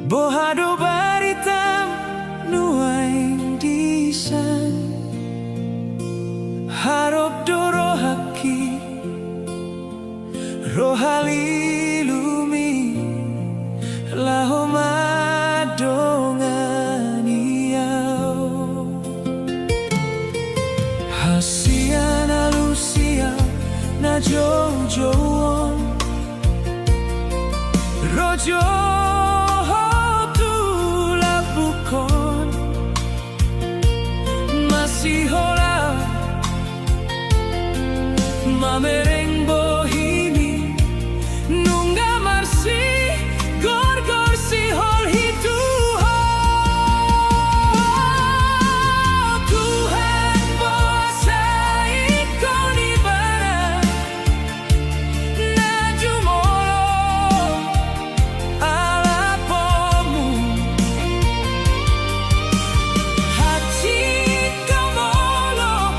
Bohado baritam nuaing disan harap doro haki rohali lumi laho madongan iyao hasian alusia na jojoon rojo Mamereng bohimi nunga marsi gor si hol hitu Tuhan kuasai kau di barat najumolo ala pomu hati kau molo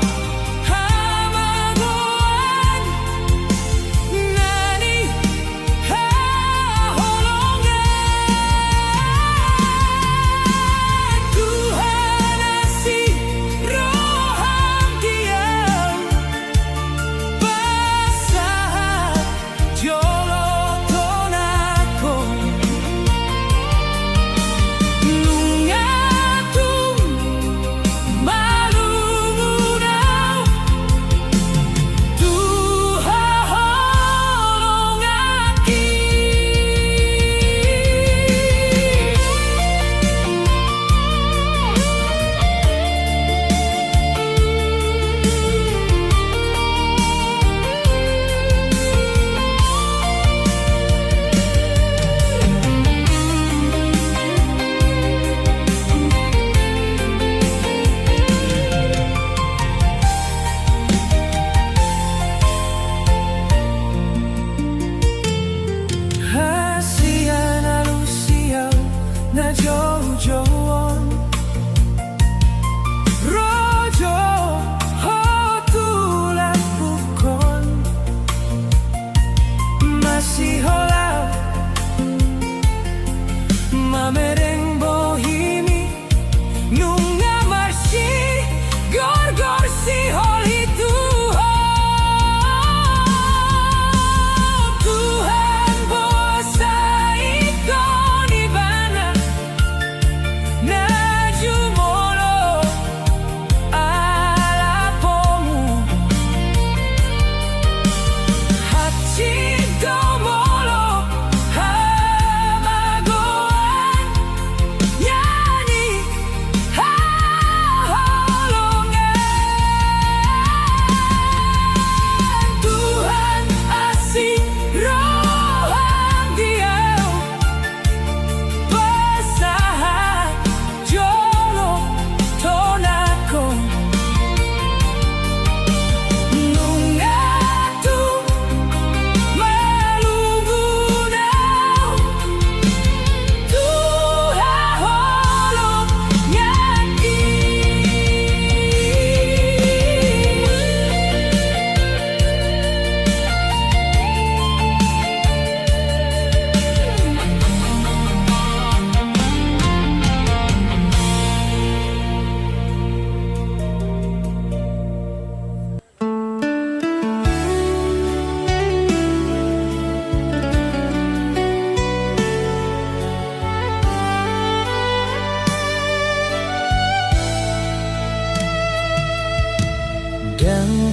na jojoon rojo hotulat bukon masih holau mamereng bohimi nunga marsi gor si hol itu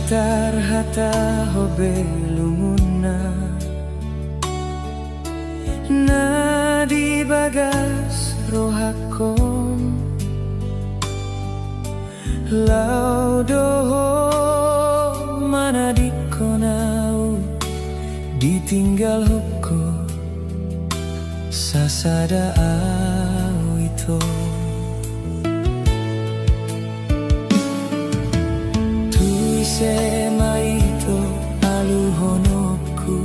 tarhata hobe lumuna na di bagas rohakon laudoho mana di konau ditinggal hoko sasada au itu sema itu aluhonoku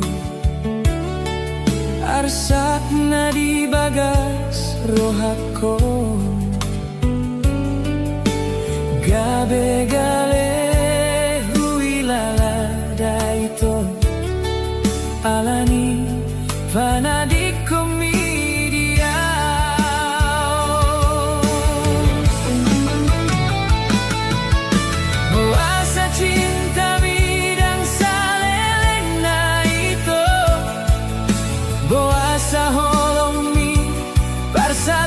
arsak na di bagas rohakon gabe gale huilala daito alani vana di komedia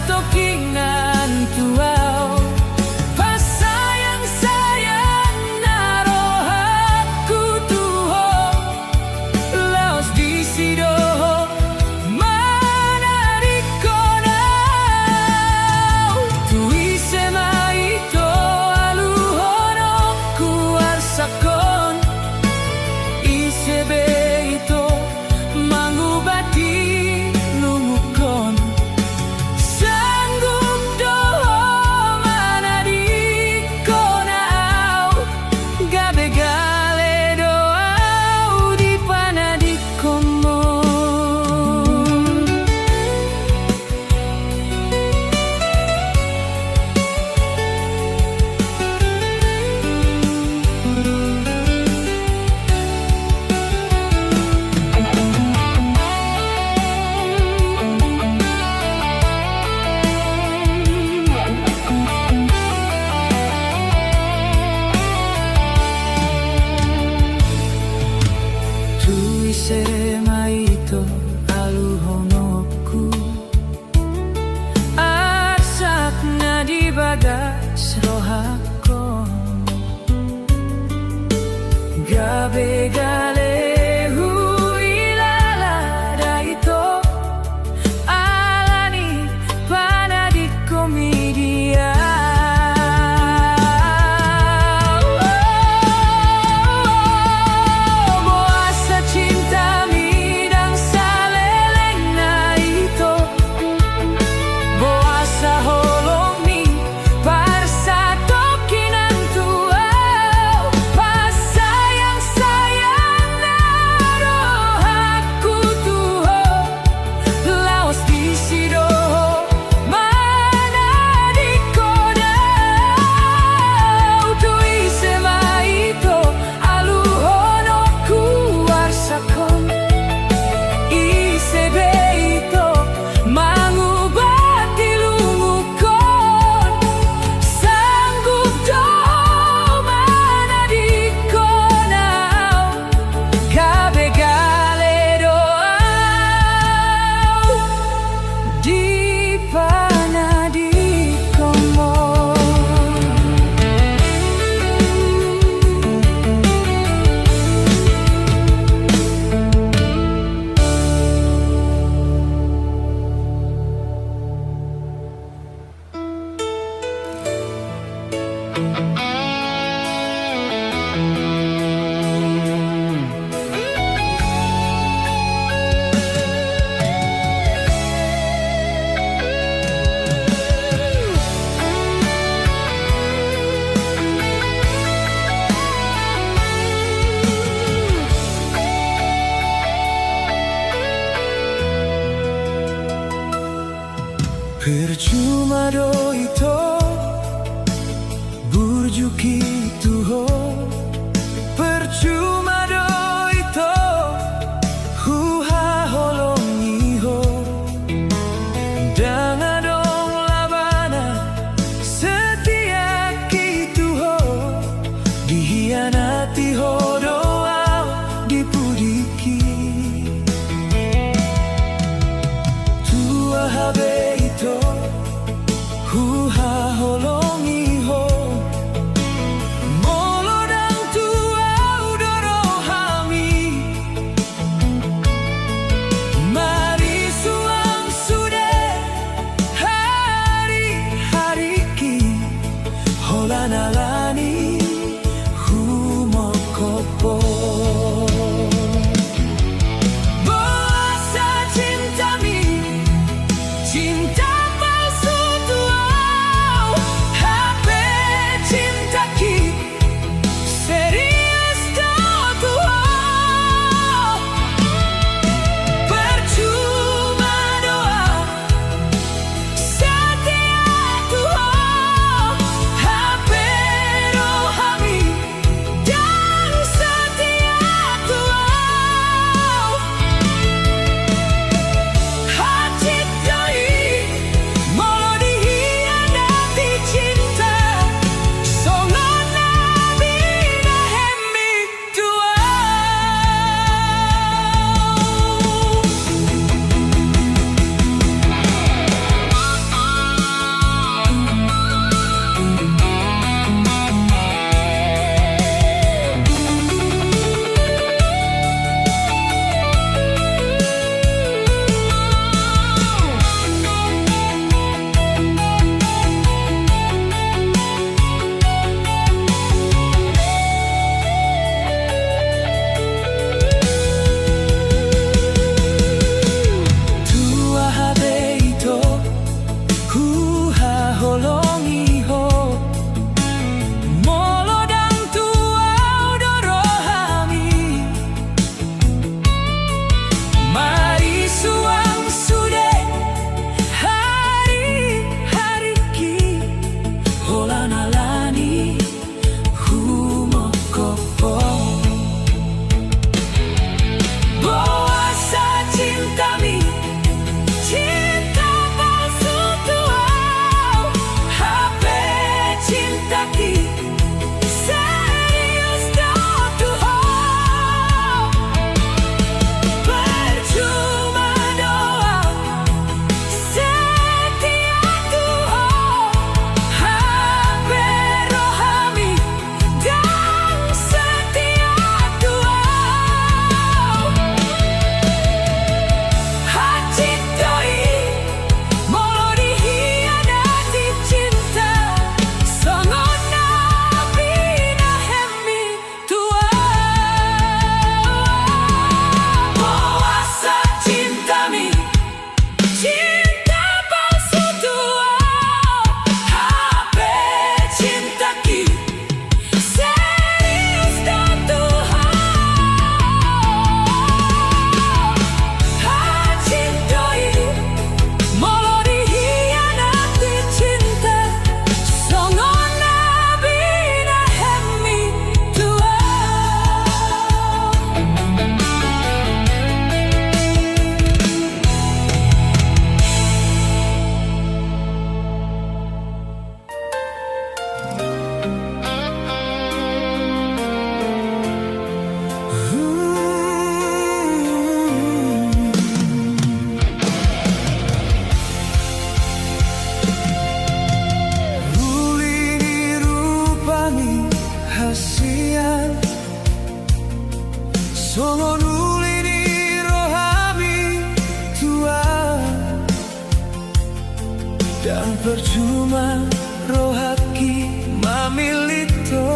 tokinan tuau pasayang sayang narohaku tuho laos di sidoho mana di konau tui semaito aluhono kuarsakon isebe ito mangubati lumukon sanggup doho mana di konau gabe gale doau di pana di komon tui semaito aluhonoku arsak na di bagas rohakon gabe gale huilala daito alani pana di komedia boasa cinta midang saleleng na ito boasa holong mi parsa tokinan tuau pasayang sayang narohaku tuho laos di sidoho mana di konau tui semaito aluhono kuarsakon isebe ito mangubati lumukon sanggup doho mana di konau gabe gale doau di pana di komon. Percuma do ito burjuki tuho percuma do ito huha holong iho dangadong labana setia kituho dihianati ho doau dipudiki tua habe ito huha holong iho molodang tuau dorohami mari suang sude hari-hari ki holanalani humokopo boasa cinta mi cinta palsu tuau hape cinta ki serius do tuau percuma doa setia tuau hape rohami dan setia tuau hati doi songon ulini rohami tua dan percuma rohaki mamilito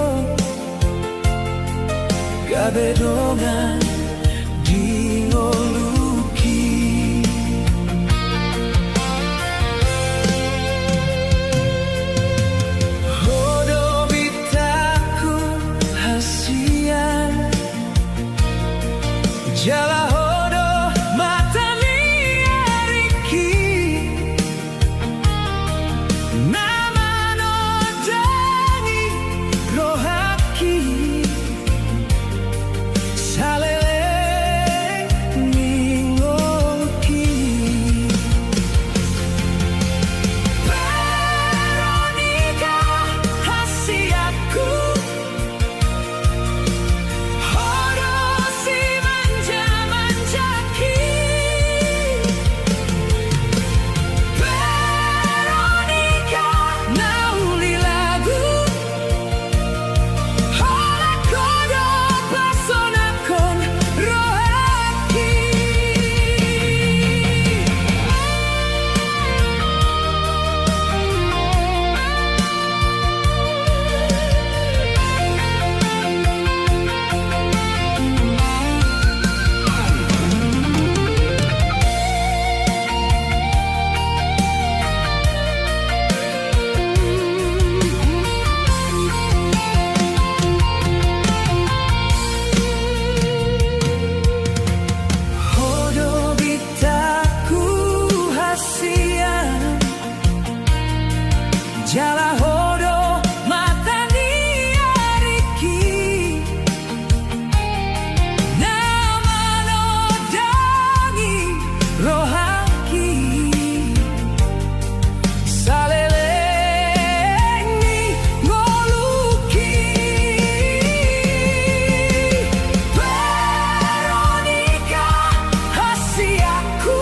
gabedongan dingoluki hodo bitaku hasian jala hodo matani ariki nama nodani rohaki salele ningolki Veronica hasiaku hodo si manja-manjaki Veronica nauli lagu hola kodo pasonakon rohaki hodo bitaku hasian jala hodo matani ariki nama nodani rohaki salele ningoluki Veronica hasiaku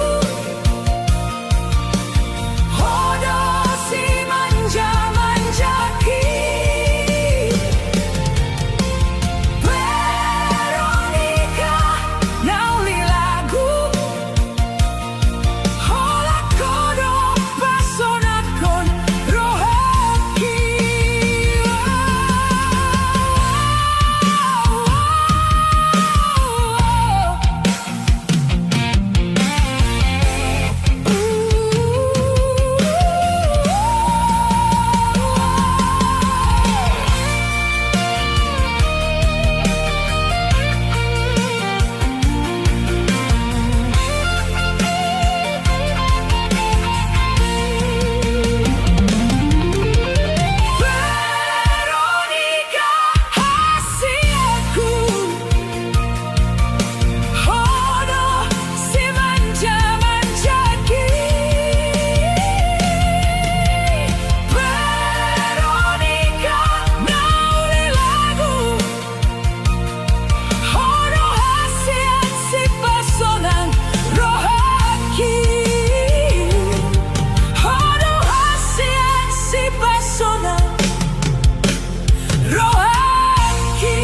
hodo si manja-manjaki Veronica nauli lagu hola kodo pasonakon rohaki Veronica hasiaku hodo si manja-manjaki Veronica nauli lagu hodo hasian si pasonan rohaki hodo hasian si pasonan rohaki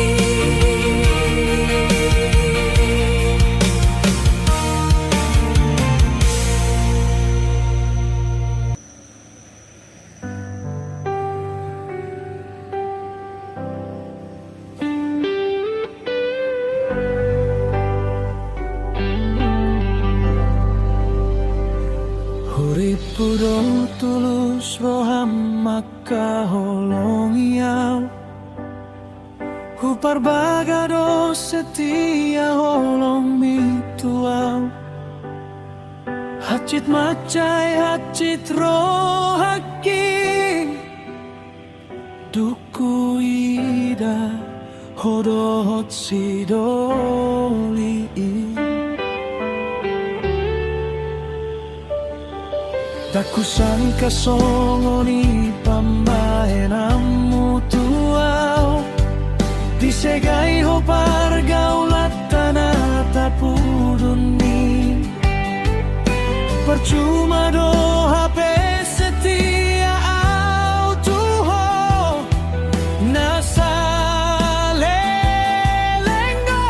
Uripku dong tulus roham maka holongiau Hupar bagado setia holong mituau Hacit macai hacit rohaki Duku ida hodohot sidoli Tak kusangka songoni pambahenamu tuau Disegai hopar gaulat tanah tapuduni Percuma do HP setia autuho Nasa lelenggo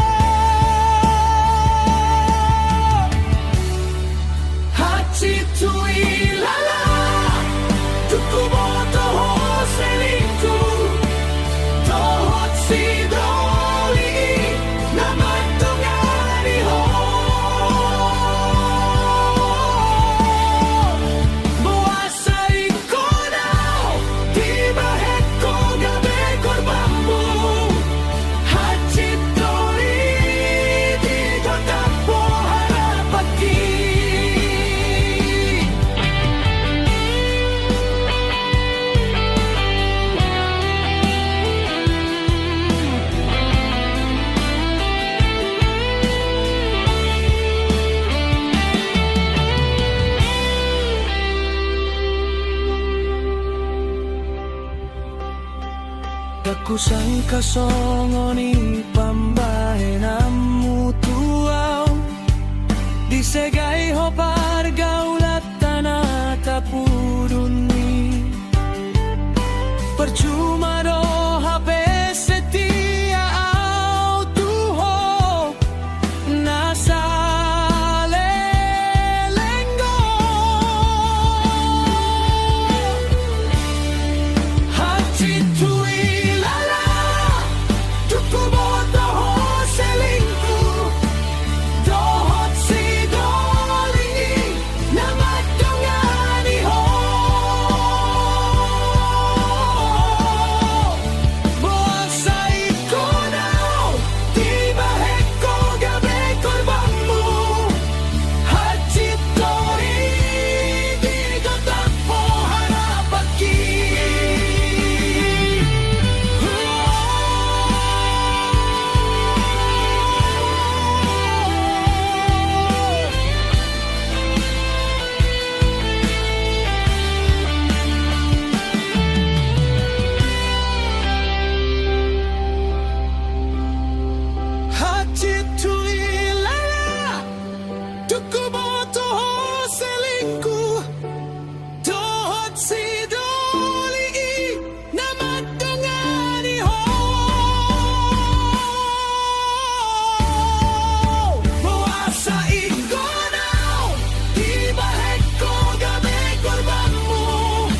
ku sangka songoni pambahenamu tuau disegai ho pargaulat tanah tapuduni percuma do HP setia au tuho nasa lelenggo hati tui lala tuku boto ho selingku dohot si dolingi namat dongani ho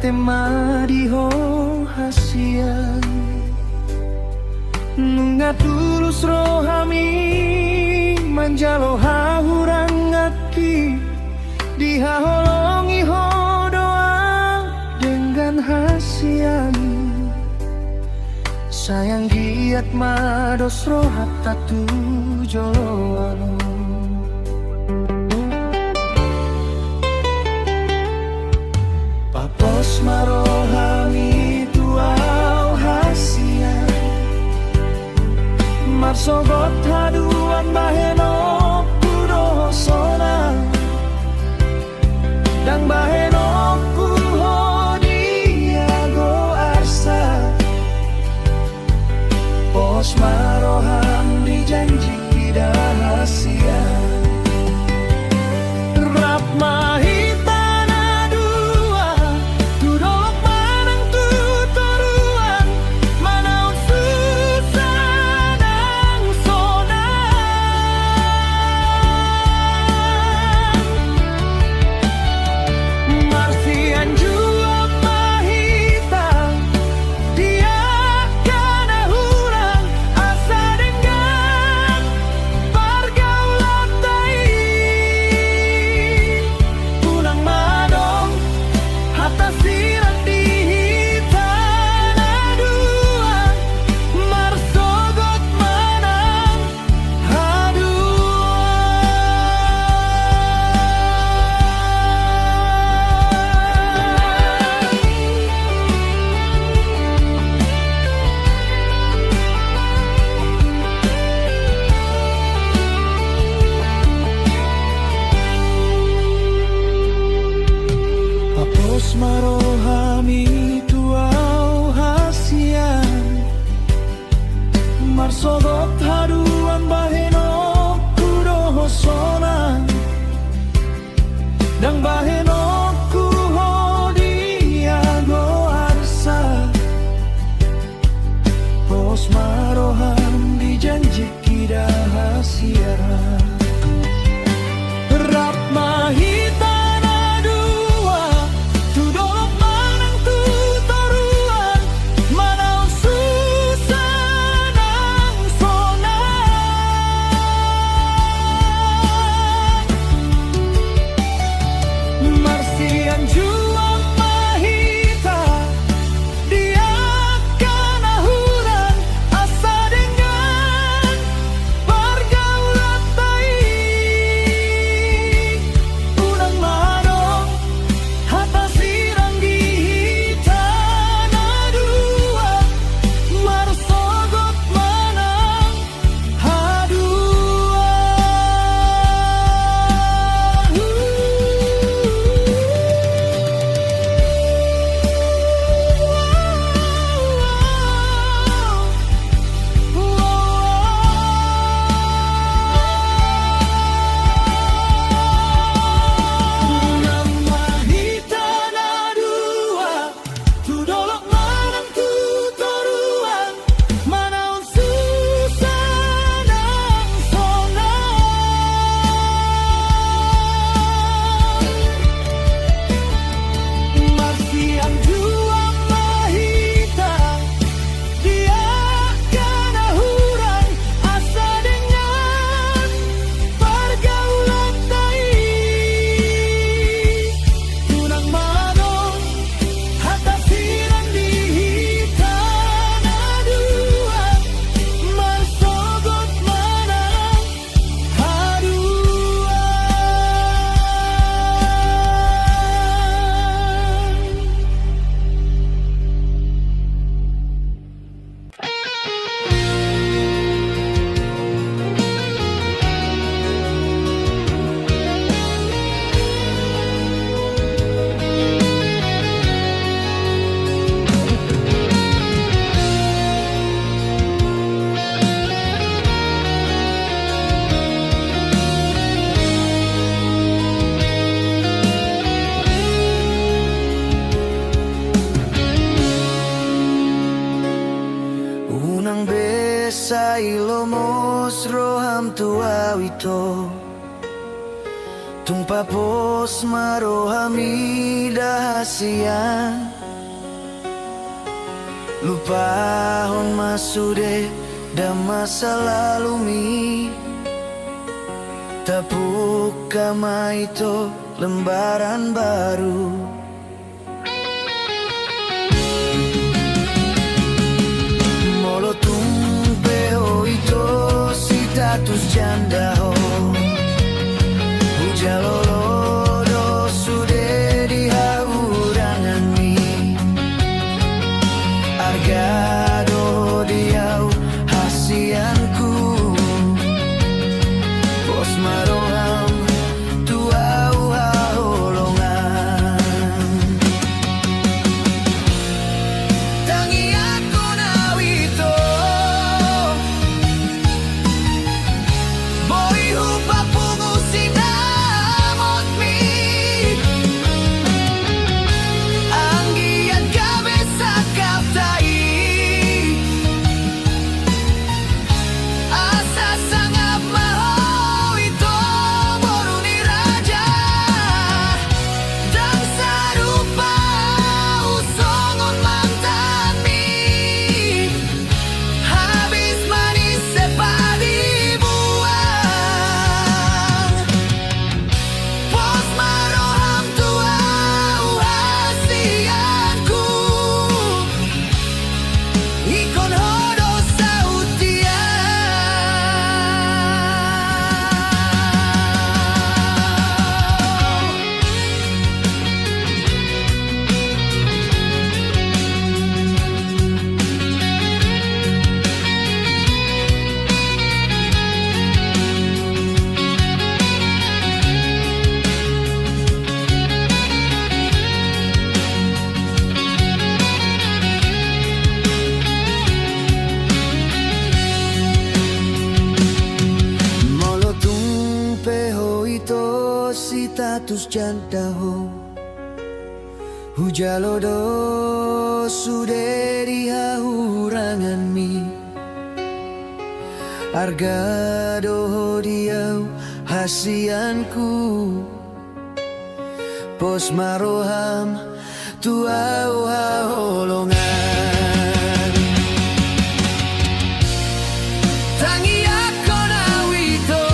temari ho hasian nunga tulus rohami manjalo hahurang ngaki dihaholongi ho doa dengan hasian sayang giat mados rohat tatu joloano Papos marohami tuau hasian marsogot haduan baheno kudo sona dang baheno kuho diago arsa pos maroham dijanji tidak hasian rap mahita marohami tuau hasian marsodot haduan baheno kudo sona dang baheno kuho diago arsa pos maroham dijanji kida hasian rap mahita nadu ito tung papos marohami dahasian lupahon masude dan masa lalu mi tapuk kama itu lembaran baru. Molo tumpeo itu status janda ho hujalolodo sude di haurangan mi argado diau hasianku bos maroham tuau haholongan tangi aku nawito boy hupa pungusin namot mi anggian kabesa kaptai asa sangat maho itu boruni raja dan sarupa usongon mantan mi habis manis sepadi buang pos maroham tuau hasianku ikon hodo sautia. Molo tumpeho ito status janda ho hujalodo sude di haurangan mi argado diau hasianku pos maroham tuau haholongan tangi ako nawito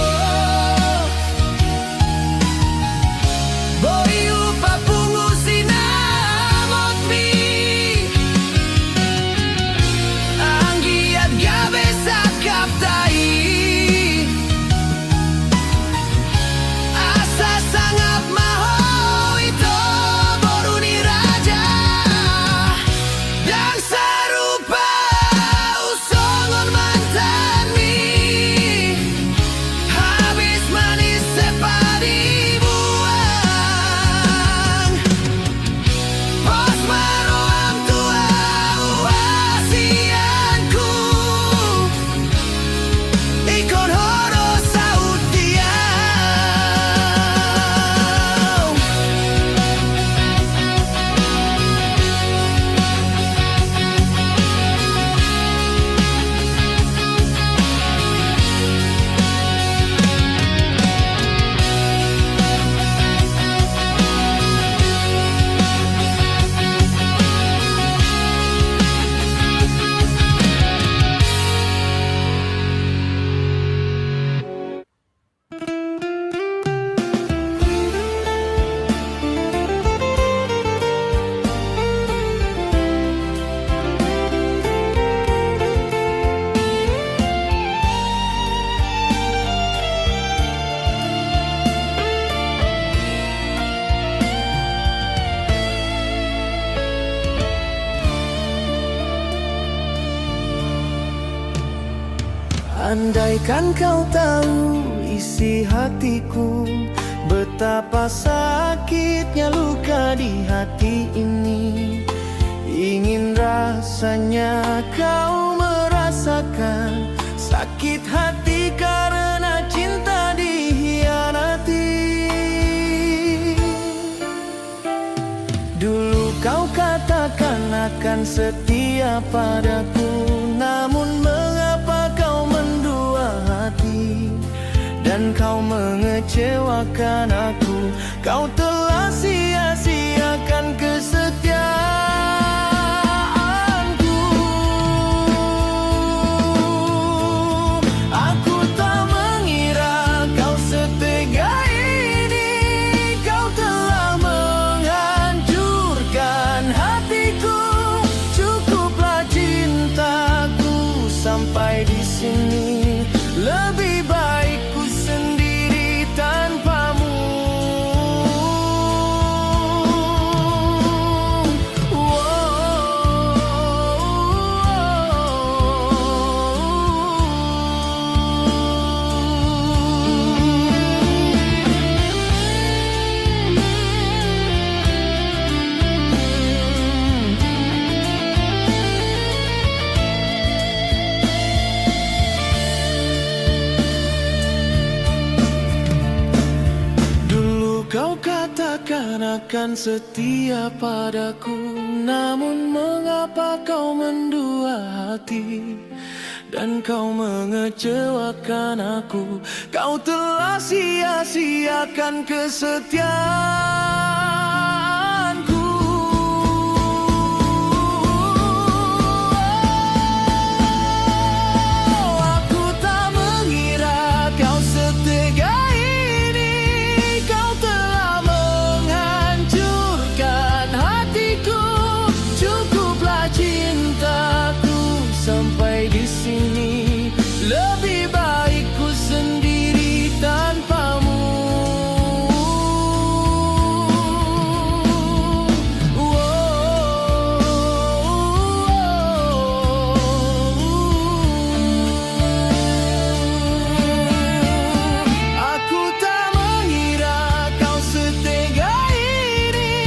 boy upa pungusin namot mi anggiat gabe sa kaptai asa sangat maho itu boruni raja dan sarupa usongon mantan mi habis manis sepadi buang pos maroham tuau hasianku ikon hodo sautia. Andaikan kau tahu isi hatiku, betapa sakitnya luka di hati ini. Ingin rasanya kau merasakan sakit hati karena cinta dikhianati. Dulu kau katakan akan setia padaku, namun mengapa kau mendua hati dan kau kecewakan aku. Kau telah sia-siakan kesetiaanku. Aku tak mengira kau setega ini. Kau telah menghancurkan hatiku. Cukuplah cintaku sampai di sini. Lebih baik ku sendiri tanpamu. Kau katakan akan setia padaku, namun mengapa kau mendua hati dan kau mengecewakan aku? Kau telah sia-siakan kesetiaanku. Aku tak mengira kau setega sampai di sini. Lebih baik ku sendiri tanpamu. Aku tak mengira kau setega ini.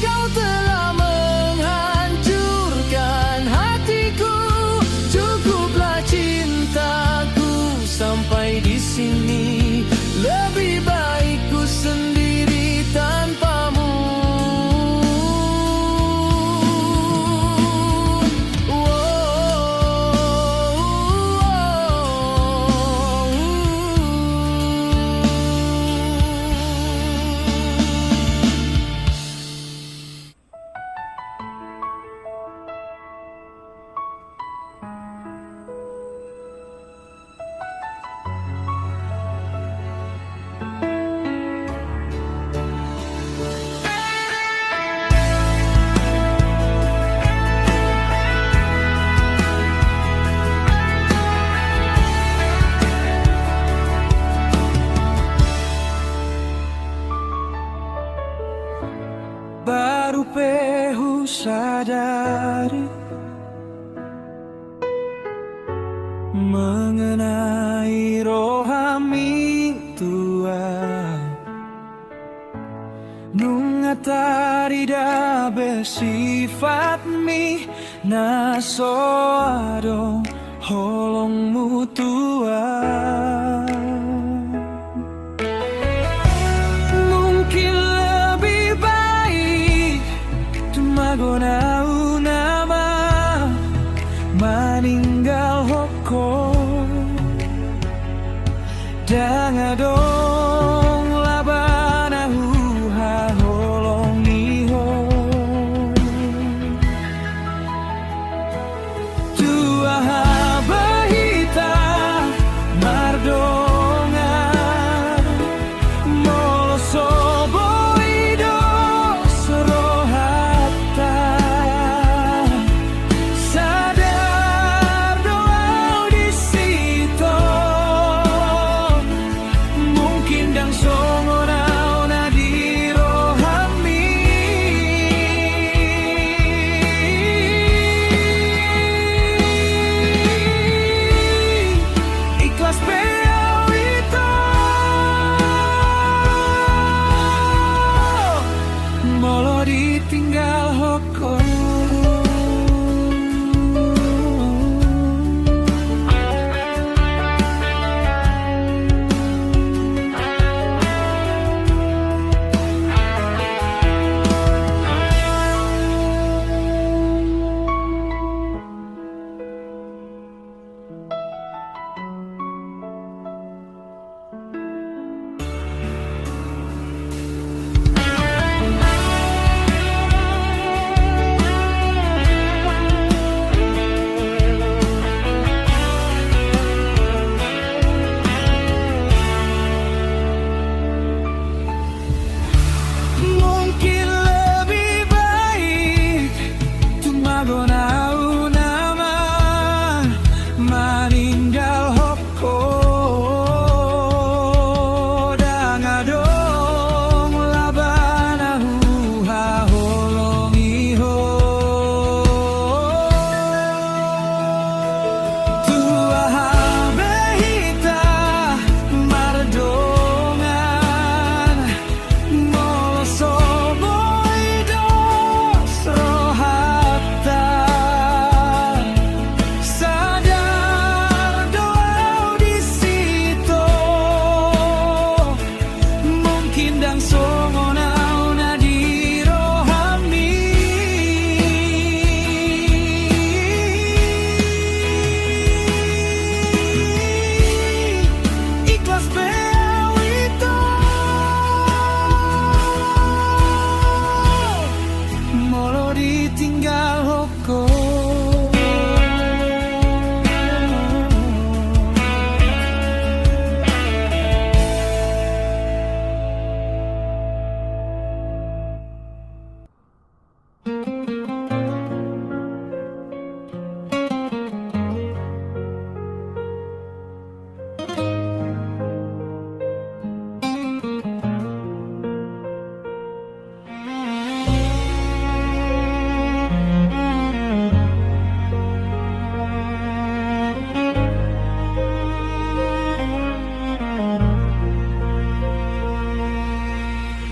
Kau telah menghancurkan hatiku. Cukuplah cintaku sampai di sini. Lebih baik ku sendiri tanpamu. Baru pehu sadari mengenai rohami tua. Nunga tarida bersifat mi naso adong holongmu tua. Magonau nama maninggal hoko dangadong labana huha holongiho tua bahita mardonga molosobo tinggal hoko.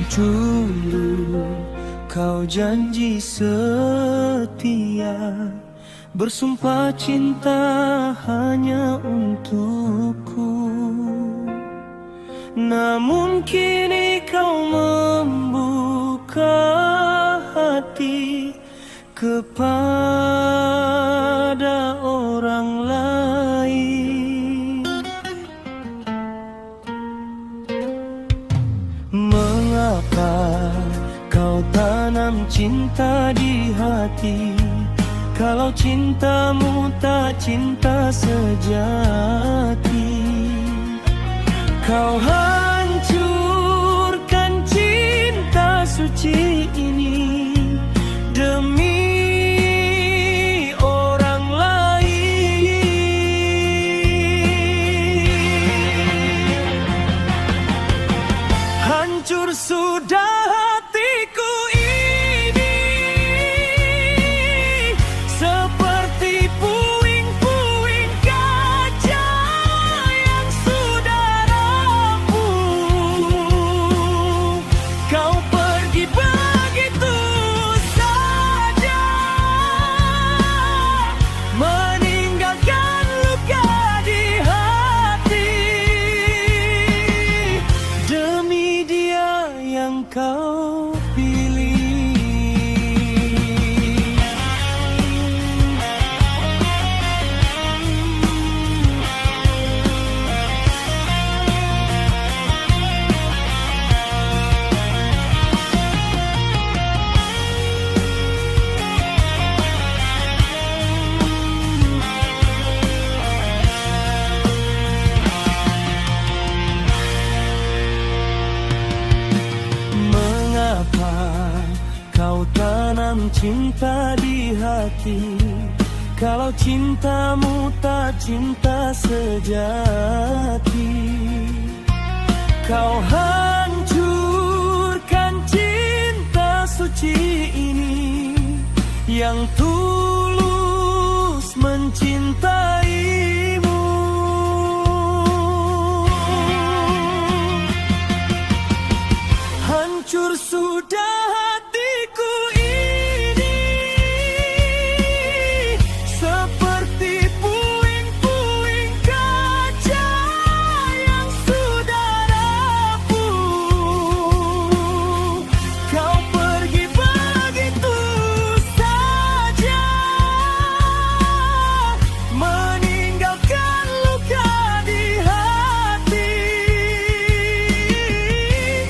Dulu kau janji setia, bersumpah cinta hanya untukku. Namun kini kau membuka hati kepada orang lain. Mengapa kau tanam cinta di hati, kalau cintamu tak cinta sejati? Kau hancurkan cinta suci ini demi orang lain. Hancur sudah hatiku ini, seperti puing-puing kaca yang sudah rapuh. Kau pergi begitu saja, meninggalkan luka di hati. Demi dia yang kau pilih. Mengapa kau tanam cinta di hati, kalau cintamu tak cinta sejati? Kau hancurkan cinta suci ini yang tulus mencintaimu. Hancur sudah hatiku ini, seperti puing-puing kaca yang sudah rapuh. Kau pergi begitu saja, meninggalkan luka di hati.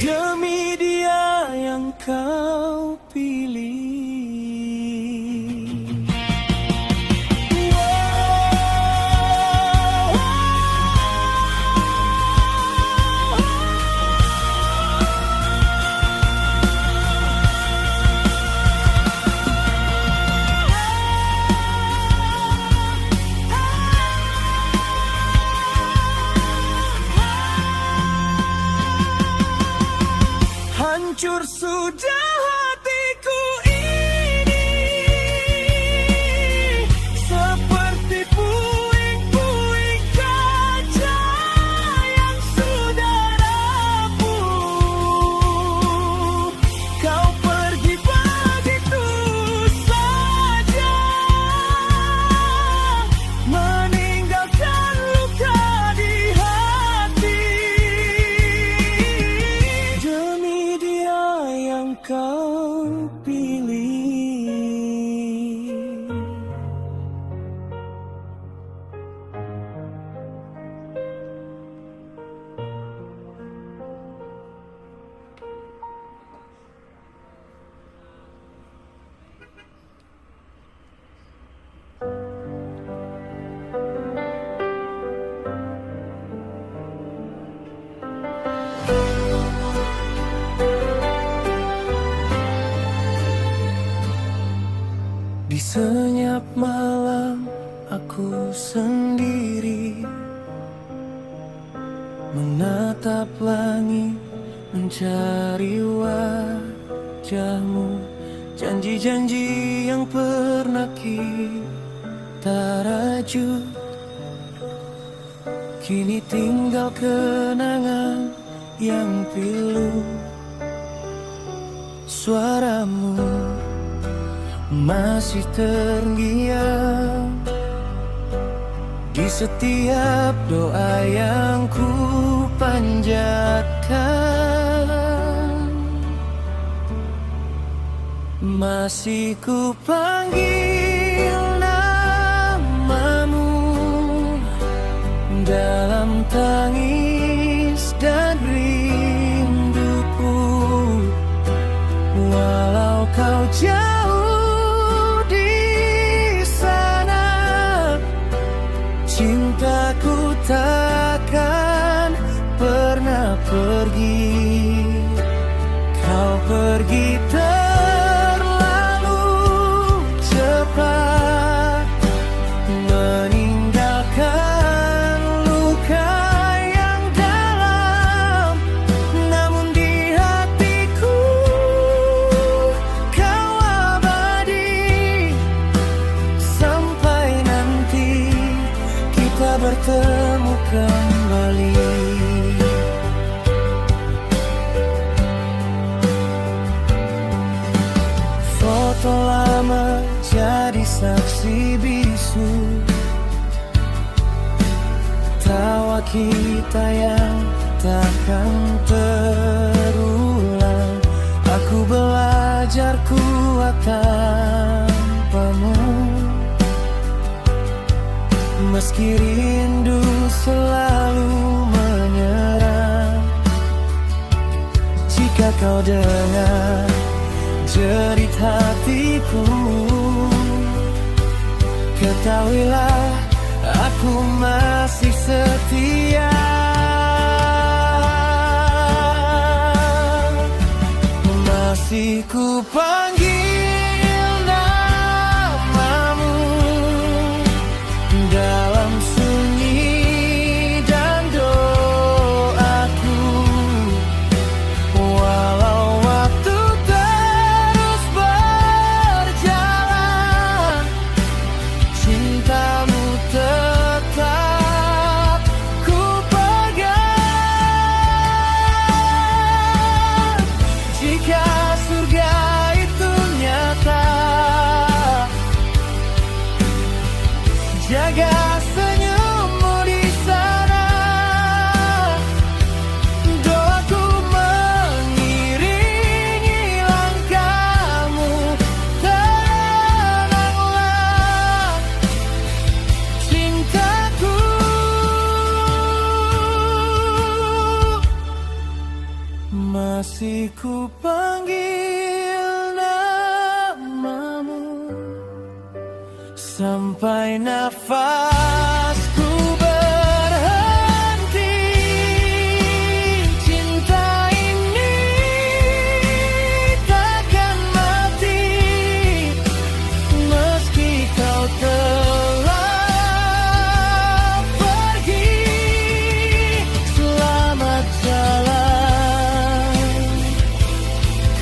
Demi dia yang kau pilih. Hancur sudah hatiku ini, seperti puing-puing kaca yang sudah rapuh. Kau pergi begitu saja, meninggalkan luka di hati. Demi dia yang kau pilih. Di senyap malam aku sendiri menatap langit, mencari wajahmu. Janji-janji yang pernah kita rajut, kini tinggal kenangan yang pilu. suaramu masih terngiang di setiap doa yang ku panjatkan. Masih ku panggil namamu dalam tangis dan rinduku, walau kau jauh di sana, cintaku takkan pernah pergi. Kau pergi terlalu cepat, meninggalkan luka yang dalam. Namun di hatiku kau abadi, sampai nanti kita bertemu kembali. Foto lama jadi saksi bisu, tawa kita yang takkan terulang. Aku belajar kuat tanpamu, meski rindu selalu menyerang. Jika kau dengar jerit hatiku, ketahuilah aku masih setia. Masih ku panggil namamu dalam sunyi dan doaku, walau waktu terus berjalan, cintamu tetap ku pegang. Jika surga itu nyata, jaga senyummu di sana. Doaku mengiringi langkahmu. Tenanglah cintaku, masih ku panggil namamu sampai nafasku berhenti. Cinta ini takkan mati, meski kau telah pergi. Selamat jalan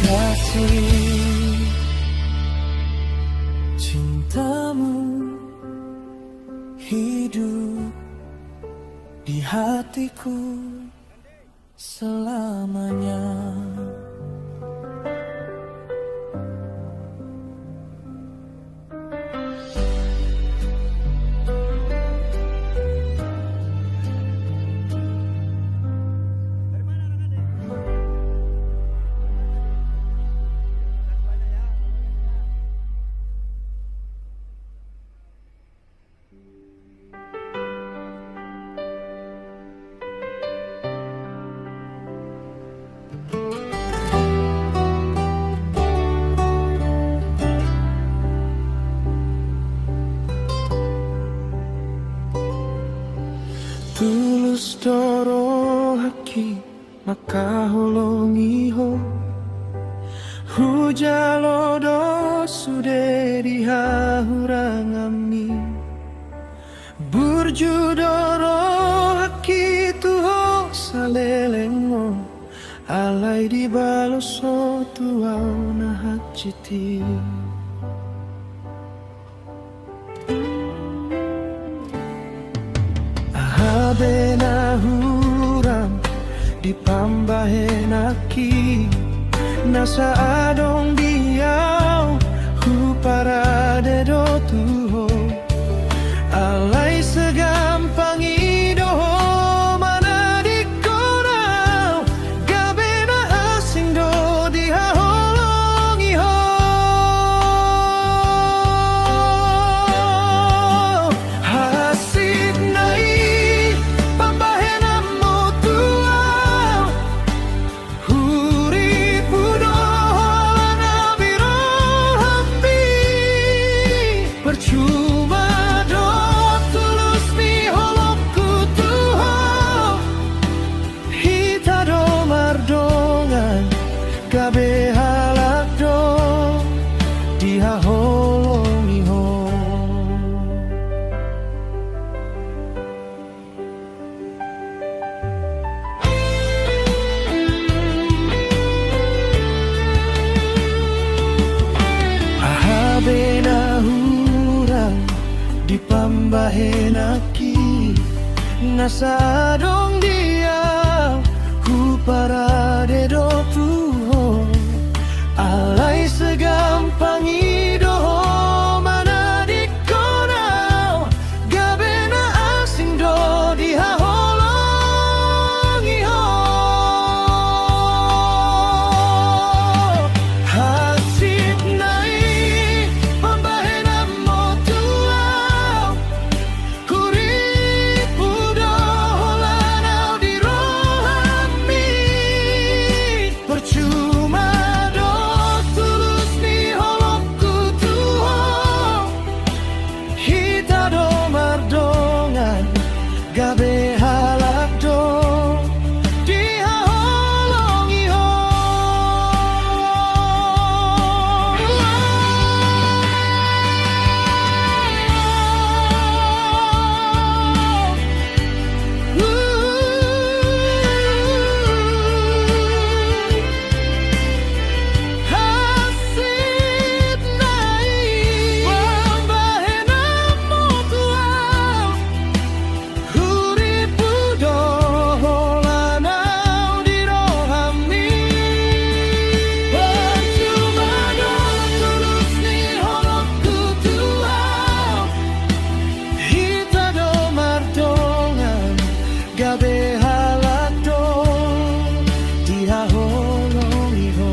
kasih, cintamu hidup di hatiku selamanya. Tulus doro haki maka holongiho, hujalodo sude dihahurangami. Burjudoro haki tuho salelengo, alai di baloso tuau nahaciti. Ahabena huram dipambahenaki, nasa adong diyaw hu para dedo tuho alay segampang idoho mana di korau gabe na asing do dihaholongi ho hasid nai pambahena mo tuau huri pudo holana biro hambi percuma do tulus ni holokku tuho hita do mardongan gabe halak do dihaholongi ho ahabena hurang dipambahenaki nasa dong dia hu para dedo tuho alay segampang idoho mana di korau gabe na asing do dihaholongi ho hasid nai pambahena mo tuau huri pudo holanau di rohami percuma do tulus ni holokku tuho hita do mardongan gabe halak do dihaholongi ho hasid nai pambahena mo tuau huri pudo holanau di rohami percuma do tulus ni holokku tuau hita do mardongan gabe halak do dihaholongi ho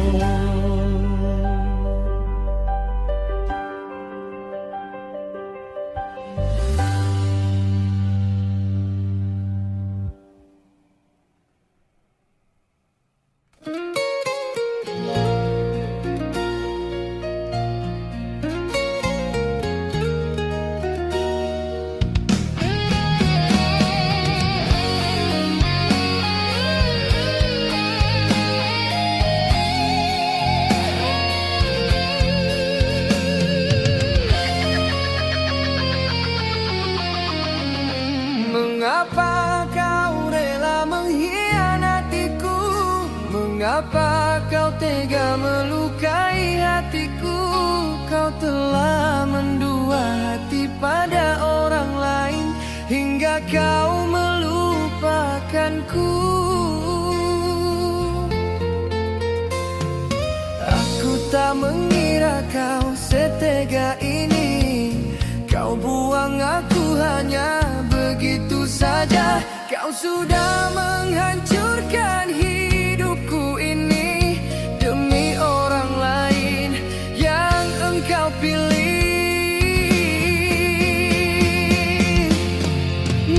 mengapa kau rela mengkhianatiku? Mengapa kau tega melukai hatiku? Kau telah mendua hati pada orang lain hingga kau melupakanku. Aku tak mengira kau setega ini. Kau buang aku hanya begitu saja. Kau sudah menghancurkan hidupku ini demi orang lain yang engkau pilih.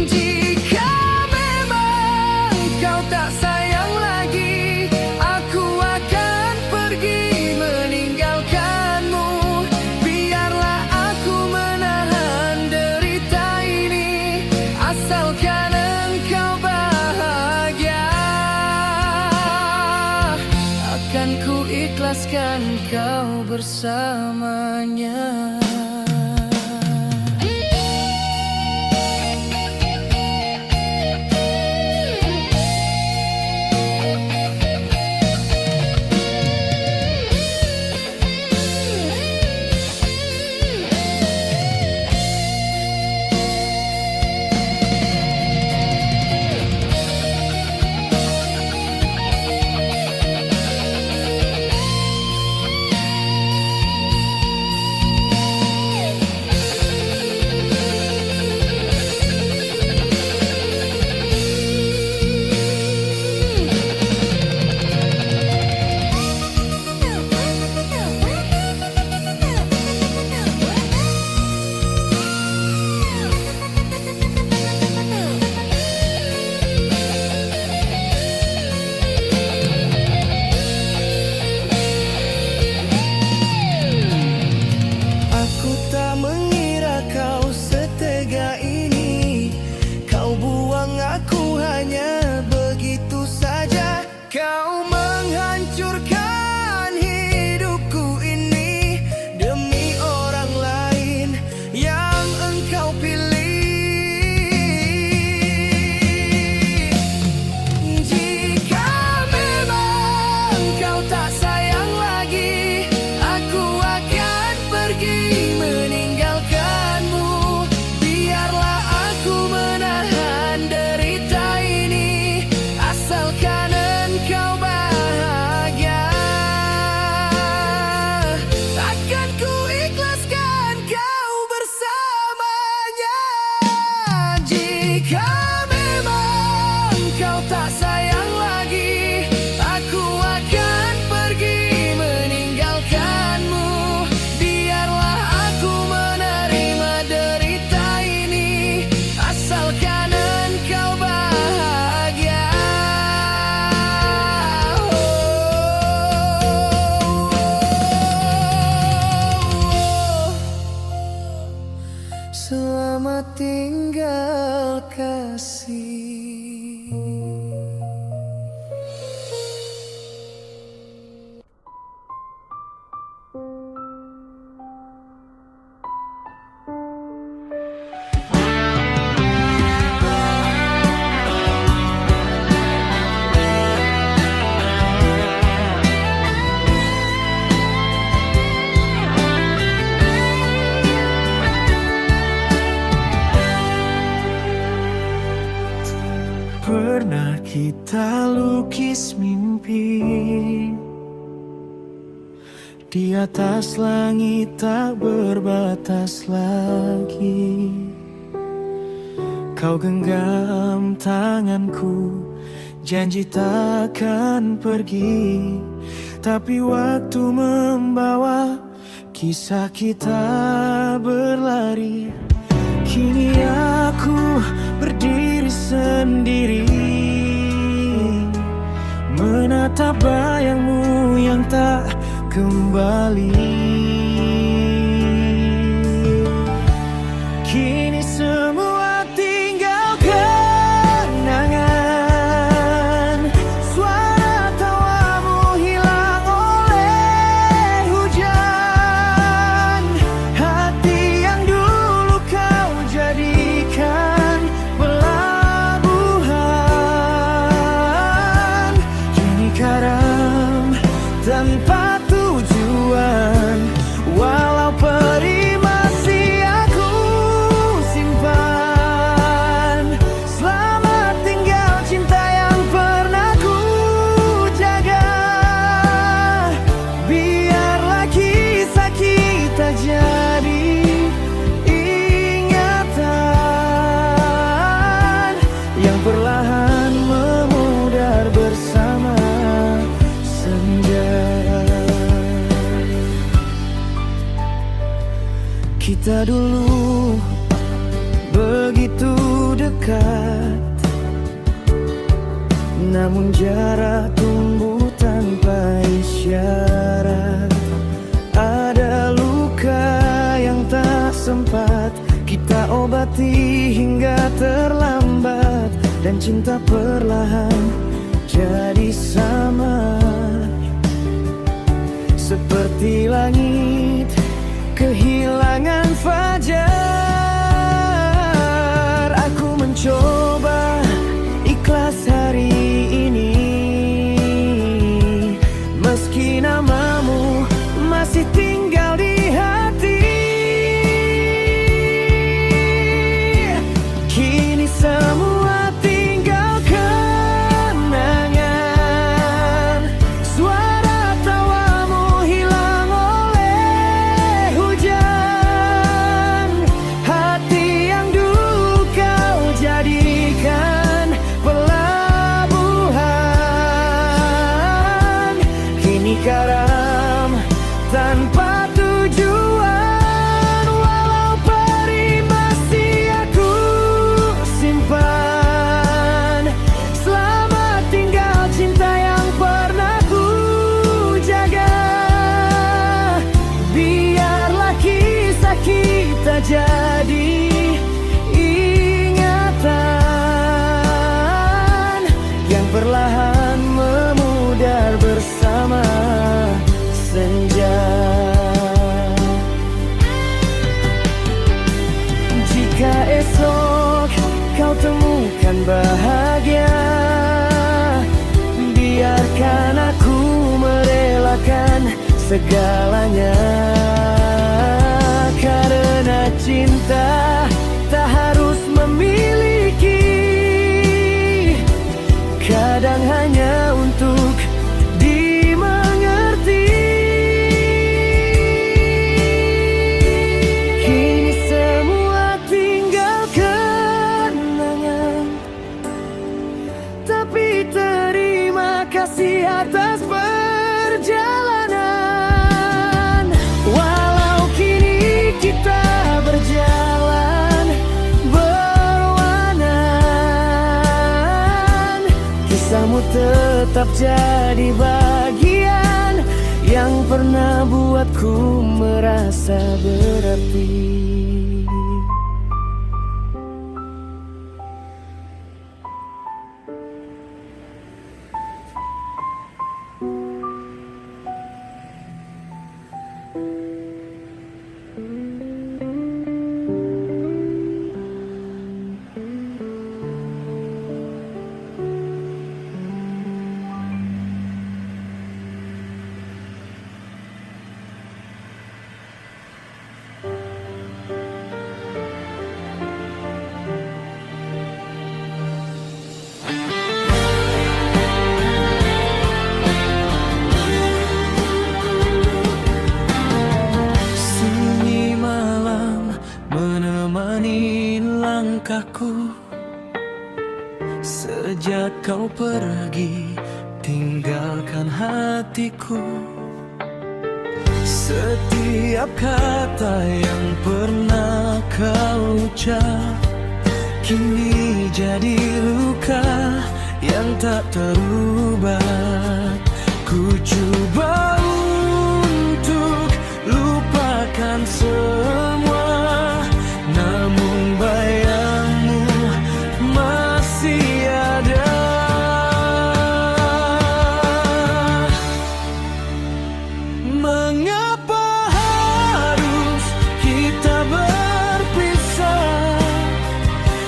Jika memang kau tak sayang lagi, aku akan pergi meninggalkanmu. Biarlah aku menahan derita ini, asalkan engkau bahagia. Akan ku ikhlaskan kau bersamanya. menghancurkan hidupku ini demi orang lain yang engkau pilih. Jika memang kau tak sayang lagi, aku akan pergi meninggalkanmu. Biarlah aku menahan derita ini, asalkan engkau bahagia. Takkan ku ikhlaskan kau bersamanya. Jika memang kau tak sayang lagi, aku akan pergi meninggalkanmu. Biarlah aku menerima derita ini, asalkan engkau bahagia. Selamat tinggal kasih. Pernah kita lukis mimpi di atas langit tak berbatas lagi. Kau genggam tanganku, janji takkan pergi. Tapi waktu membawa kisah kita berlari. Kini aku berdiri sendiri, menatap bayangmu yang tak kembali. Kini semua tinggal kenangan, suara tawamu hilang oleh hujan. Hati yang dulu kau jadikan pelabuhan, kini karam tanpa tujuan. Walau perih masih aku simpan. Selamat tinggal cinta yang pernah ku jaga. Biarlah kisah kita jadi ingatan yang perlahan memudar bersama senja. Kita dulu begitu dekat, namun jarak tumbuh tanpa isyarat. Ada luka yang tak sempat kita obati hingga terlambat, dan cinta perlahan jadi sama. Seperti langit kehilangan fajar, aku mencoba ikhlas hari ini, meski namamu masih tinggal di hati. Kini semua tinggal kenangan, suara tawamu hilang oleh hujan. Hati yang dulu kau jadikan pelabuhan, kini karam tanpa tujuan. Walau perih masih aku simpan. Selamat tinggal cinta yang pernah ku jaga. Biarlah kisah kita jadi ingatan yang perlahan memudar bersama bahagia. Biarkan aku merelakan segalanya, karena cinta tak harus memiliki, kadang hanya untuk dimengerti. Kini semua tinggal kenangan, tapi terima kasih atas perjalanan. Walau kini kita berjalan berlawanan, kisahmu tetap jadi bagian yang pernah buatku merasa berarti. Langkahku sejak kau pergi, tinggalkan hatiku. Setiap kata yang pernah kau ucap kini jadi luka yang tak terubah. Ku coba untuk lupakan semua, namun bayangmu masih ada. Mengapa harus kita berpisah,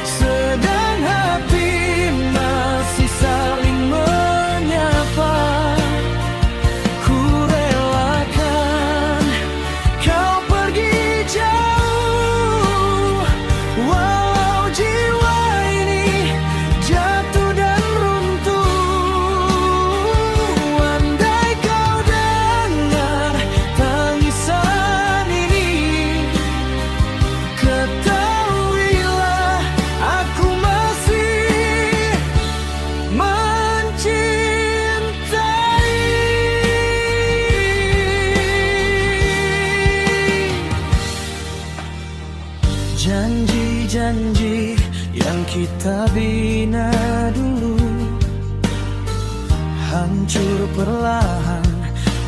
sedang hati masih saling menyapa. Ku relakan kau pergi jauh, walau jiwa ini jatuh dan runtuh. Andai kau dengar tangisan ini, ketahuilah aku masih mencintai. Janji-janji yang kita bina dulu hancur perlahan,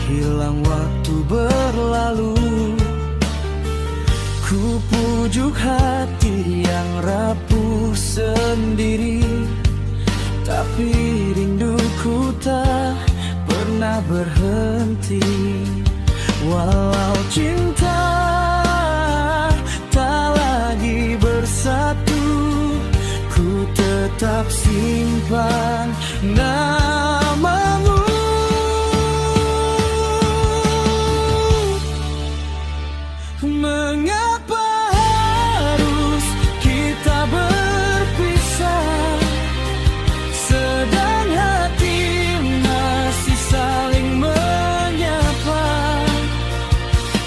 hilang waktu berlalu. Ku pujuk hati yang rapuh sendiri, tapi rinduku tak pernah berhenti. Walau cinta tak lagi bersatu, ku tetap simpan namamu. Mengapa harus kita berpisah, sedang hati masih saling menyapa.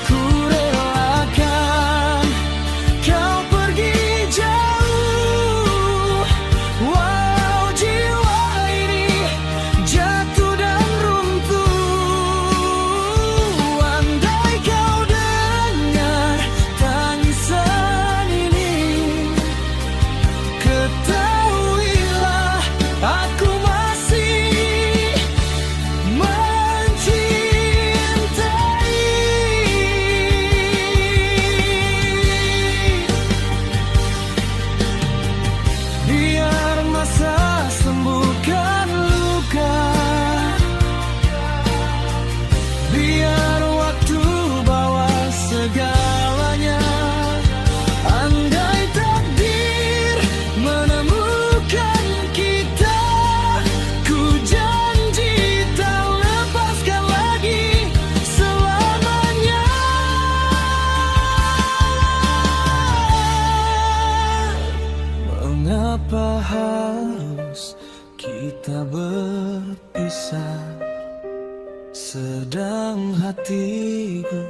Ku relakan kau pergi jauh, walau jiwa ini sedang hatiku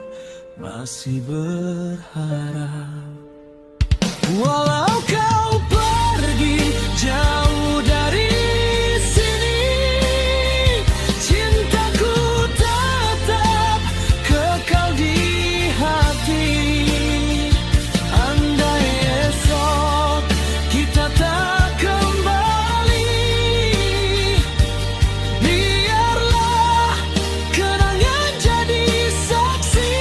masih berharap. Walau kau pergi jauh dari sini, cintaku tetap kekal di hati. Andai esok kita tak kembali, biarlah kenangan jadi saksi.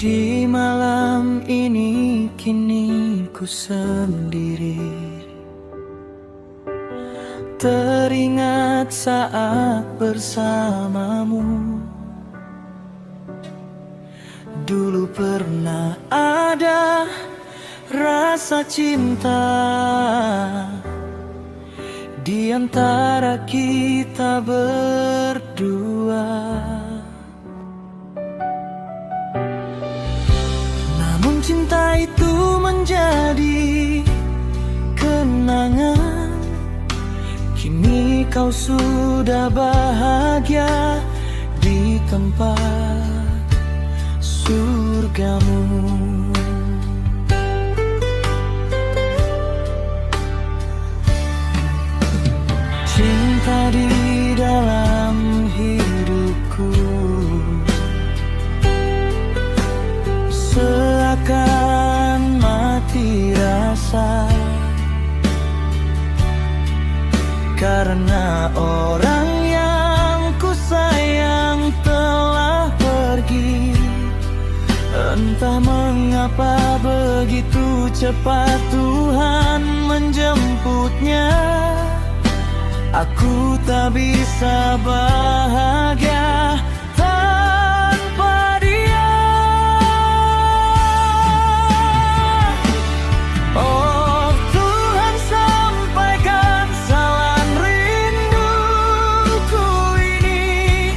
Di malam ini kini ku sendiri, teringat saat bersamamu. Dulu pernah ada rasa cinta di antara kita berdua. Cinta itu menjadi kenangan. Kini kau sudah bahagia di tempat surgamu. Cinta di dalam hidupku seakan mati rasa, karena orang yang ku sayang telah pergi. Entah mengapa begitu cepat Tuhan menjemputnya. Aku tak bisa bahagia tanpa dia. Oh Tuhan, sampaikan salam rinduku ini.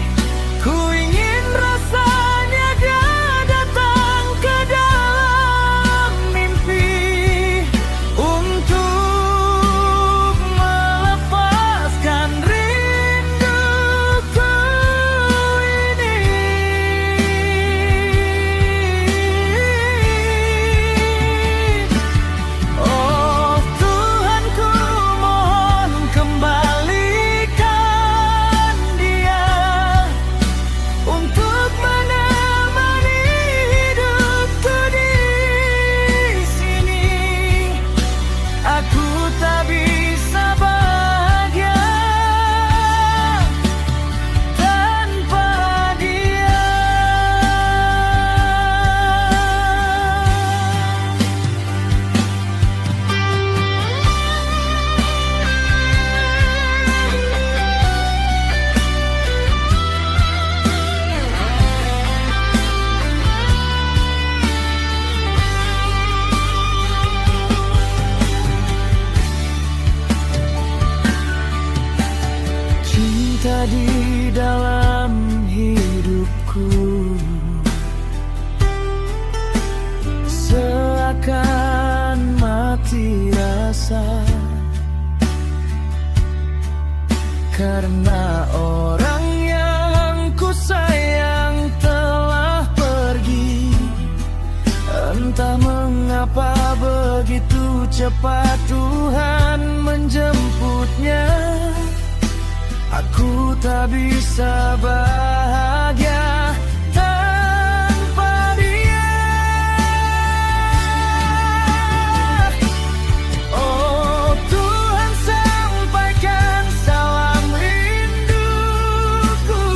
Ku ingin rasanya dia datang ke dalam mimpi untuk melepaskan rinduku ini. Oh Tuhan, ku mohon kembalikan dia untuk menemani hidupku di sini. Aku tak bisa bahagia tanpa dia. Cinta di dalam hidupku seakan mati rasa, karena orang yang ku sayang telah pergi. Entah mengapa begitu cepat Tuhan menjemputnya. Aku tak bisa bahagia tanpa dia. Oh Tuhan, sampaikan salam rinduku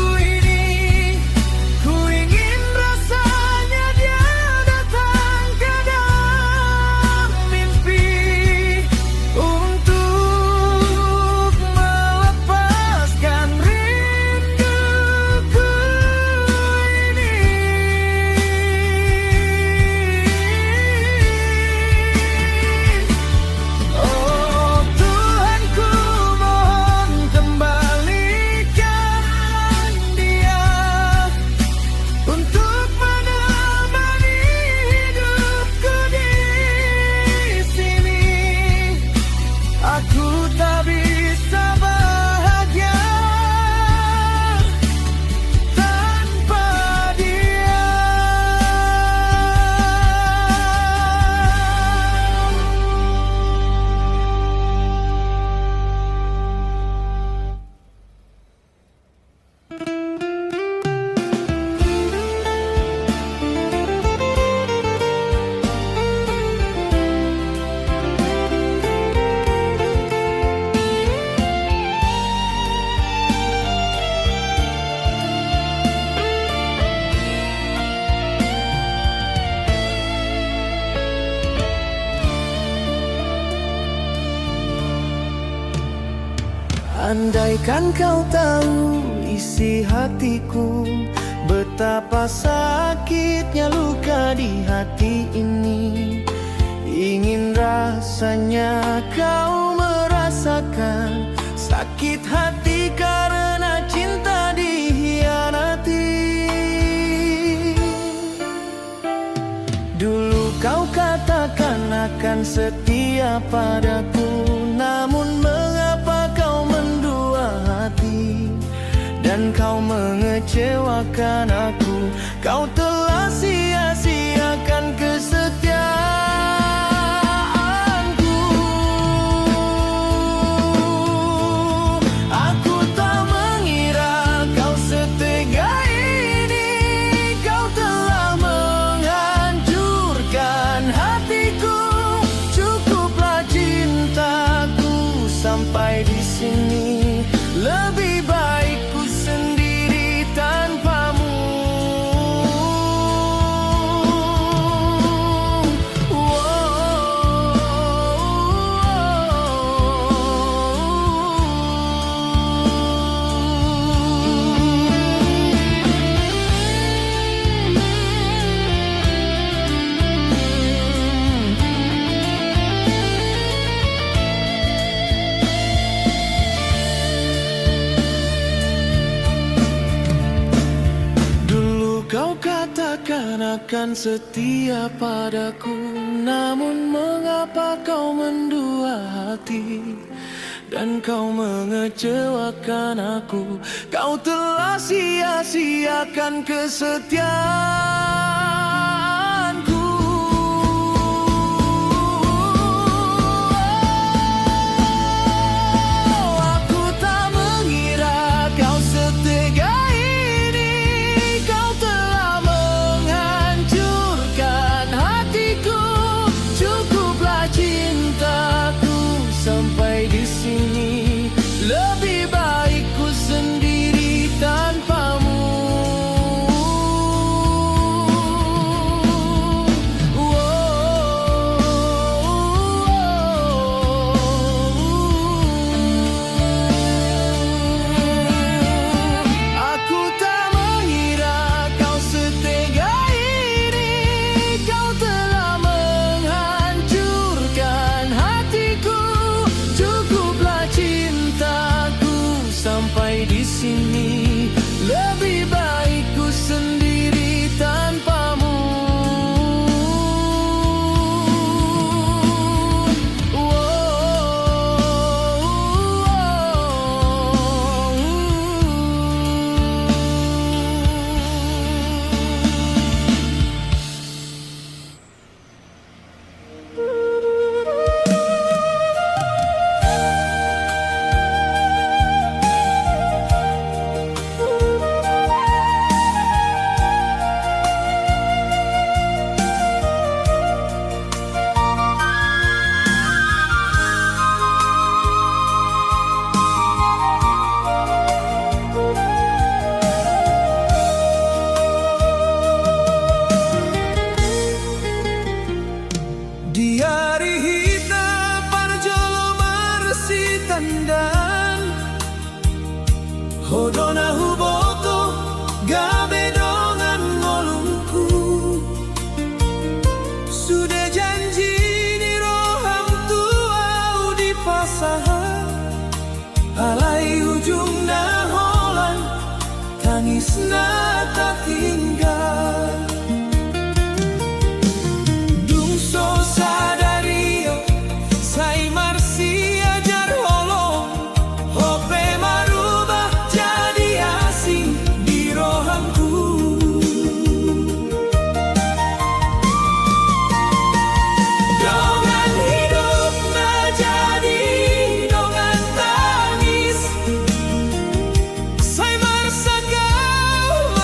Andaikan kau tahu isi hatiku, betapa sakitnya luka di hati ini. Ingin rasanya kau merasakan sakit hati karena cinta dikhianati. Dulu kau katakan akan setia padaku, namun mengapa kau mendua hati? Dan kau mengecewakan aku, kau telah sia-siakan kesetiaanku. Aku tak mengira kau setega ini, kau telah menghancurkan hatiku. Cukuplah cintaku sampai di sini, lebih baik ku sendiri tanpamu. Kau katakan akan setia padaku, namun mengapa kau mendua hati? Dan kau mengecewakan aku, kau telah sia-siakan kesetiaanku. Aku tak mengira kau setega ini, kau telah menghancurkan hatiku. Cukuplah cintaku sampai di sini, lebih baik ku sendiri tanpamu. Aku tak mengira kau setega ini, kau telah menghancurkan hatiku. Cukuplah cintaku sampai di sini, lebih baik ku sendiri tanpamu. Di hari hitam parjolo marsi tandan, hodona huboto gabe dongan ngolungku. Sudah janji di roham tua di pasahan, alai ujung naholan tangis na tak tinggal. Sadario, sai marsi ajar holong, hope marubah jadi asing di rohamku. Dongan hidup nah jadi dongan tangis, sai marsa kau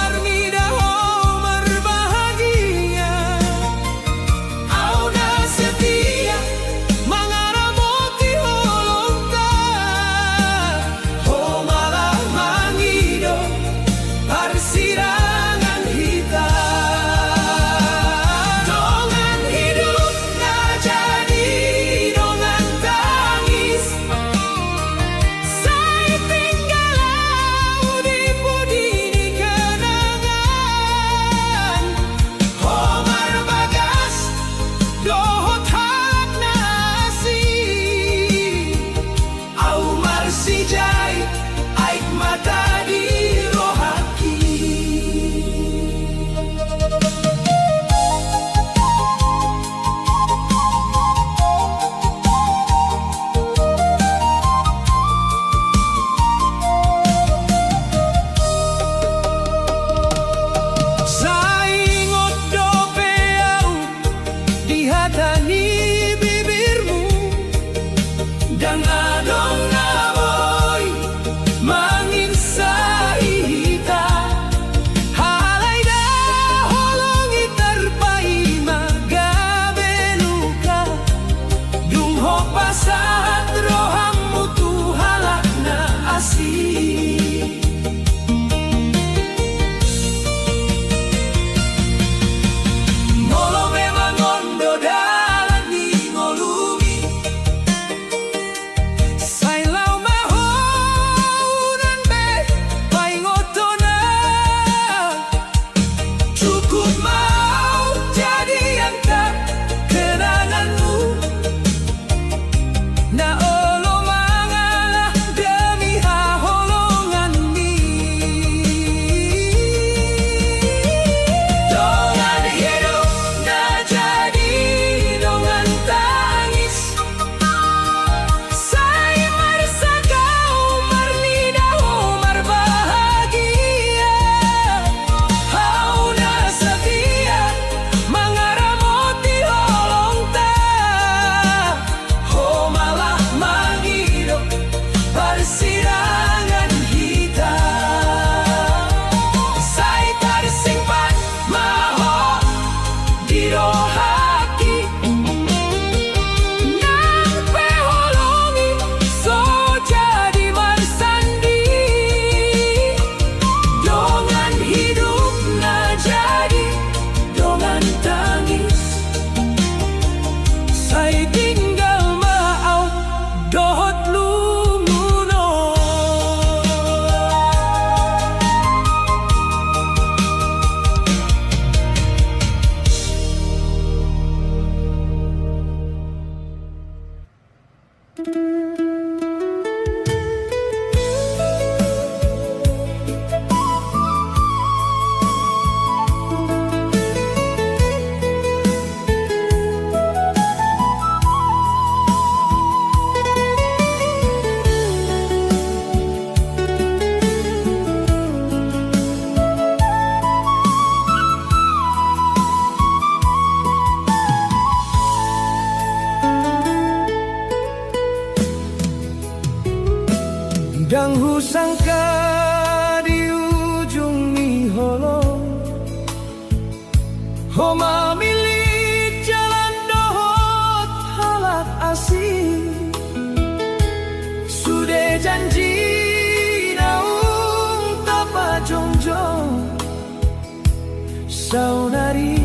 saudari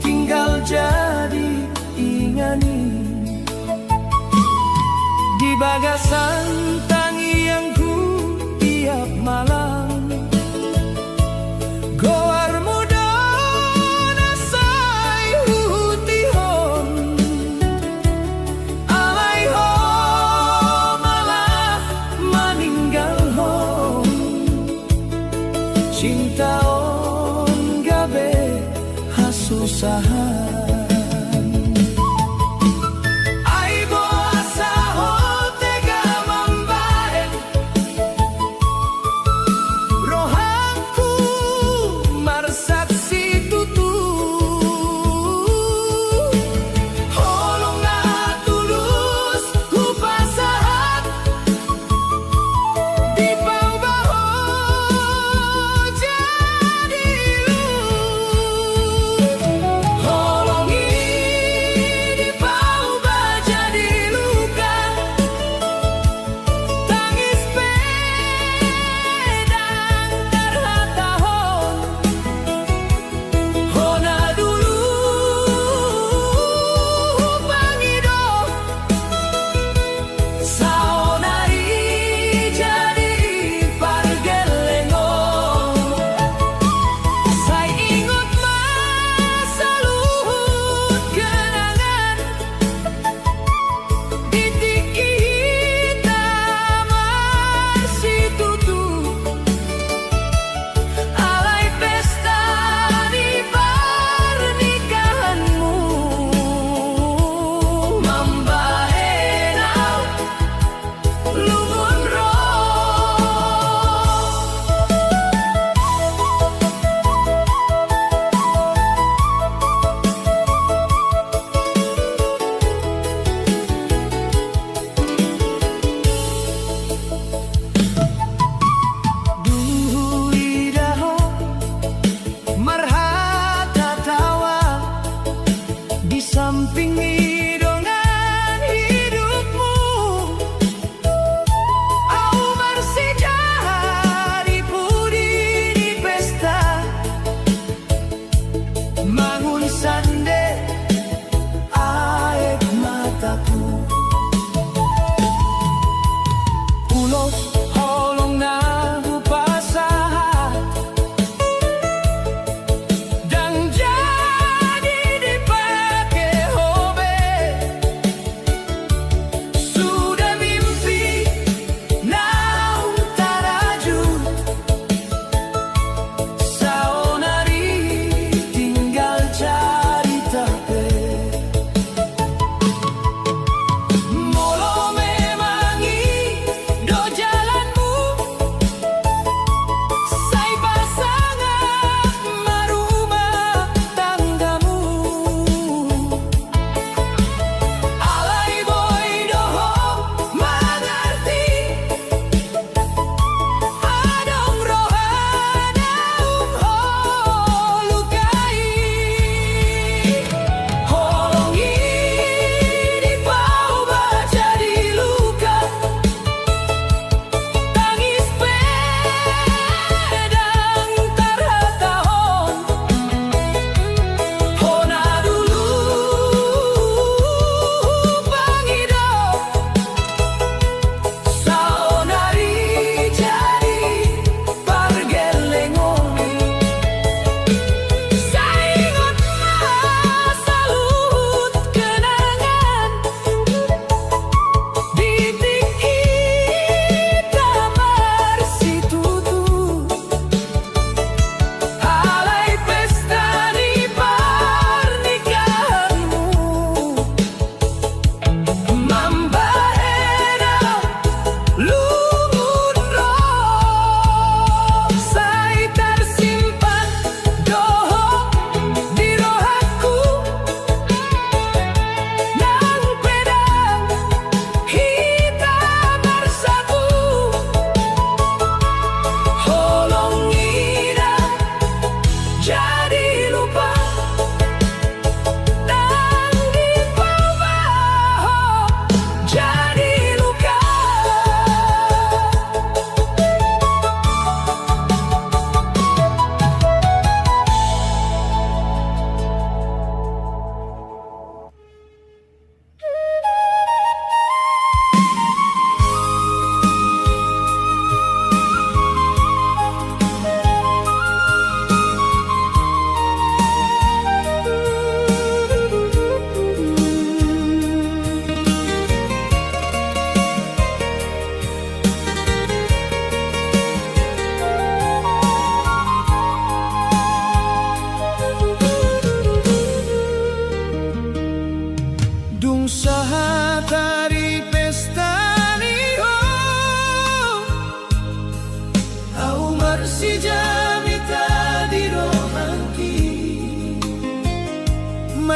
tinggal jadi ingani di bagasan tangiangku tiap malam. Goar muda nasai hutihon alai ho malah meninggal hon cinta on gabe hasusahan.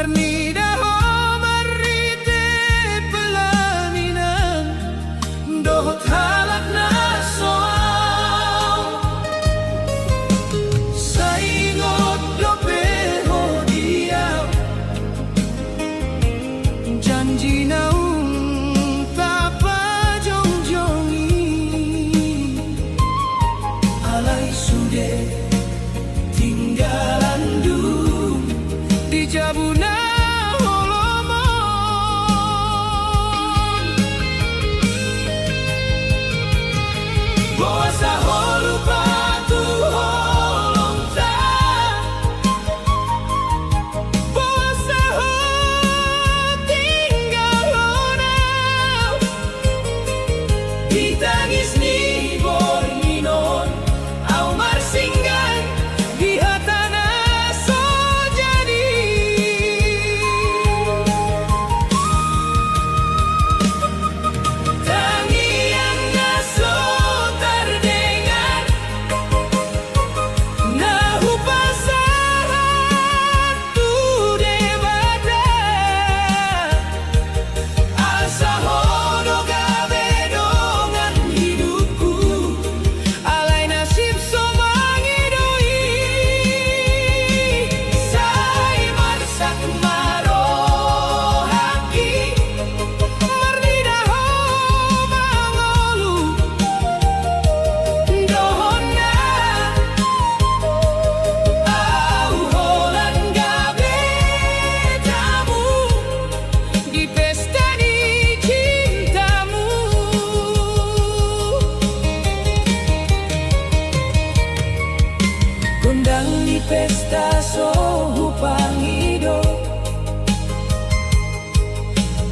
Marnidaho marite pelaminan dohot halak na soal saingot dopeho diaw janji naung tapa jongjongi alai sude tinggalan du di jabuna holomon bawa saholu patu holong ta bawa sahol tinggal honau ditangis ni borninon au marsinggan di hatana so jadi tangian naso terdengar nahu pasaran tu debata asa hodo gabe dongan hidupku alai nasib so mangidoi sai marsak maro haki marnidaho mangolu dohona au holan gabe tamu di pesta ni cintamu kondang di pesta sohu pangido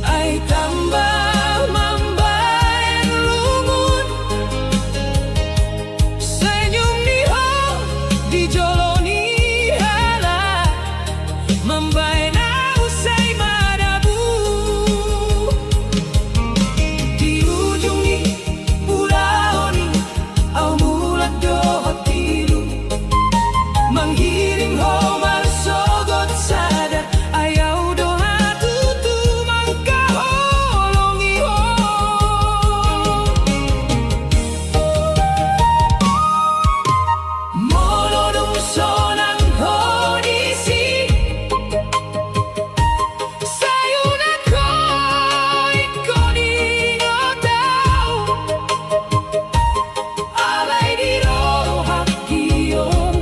ai tambah mambayan lungun senyum niho dijoloni hala mambayan usai madabu di ujung ni pulau ni au mulat dohot tilu manghiring ho marsogot sadar ayau doha tutu mangka holongi ho molodung sonang hodisi sayuna koi koni ngotau alai di rohakion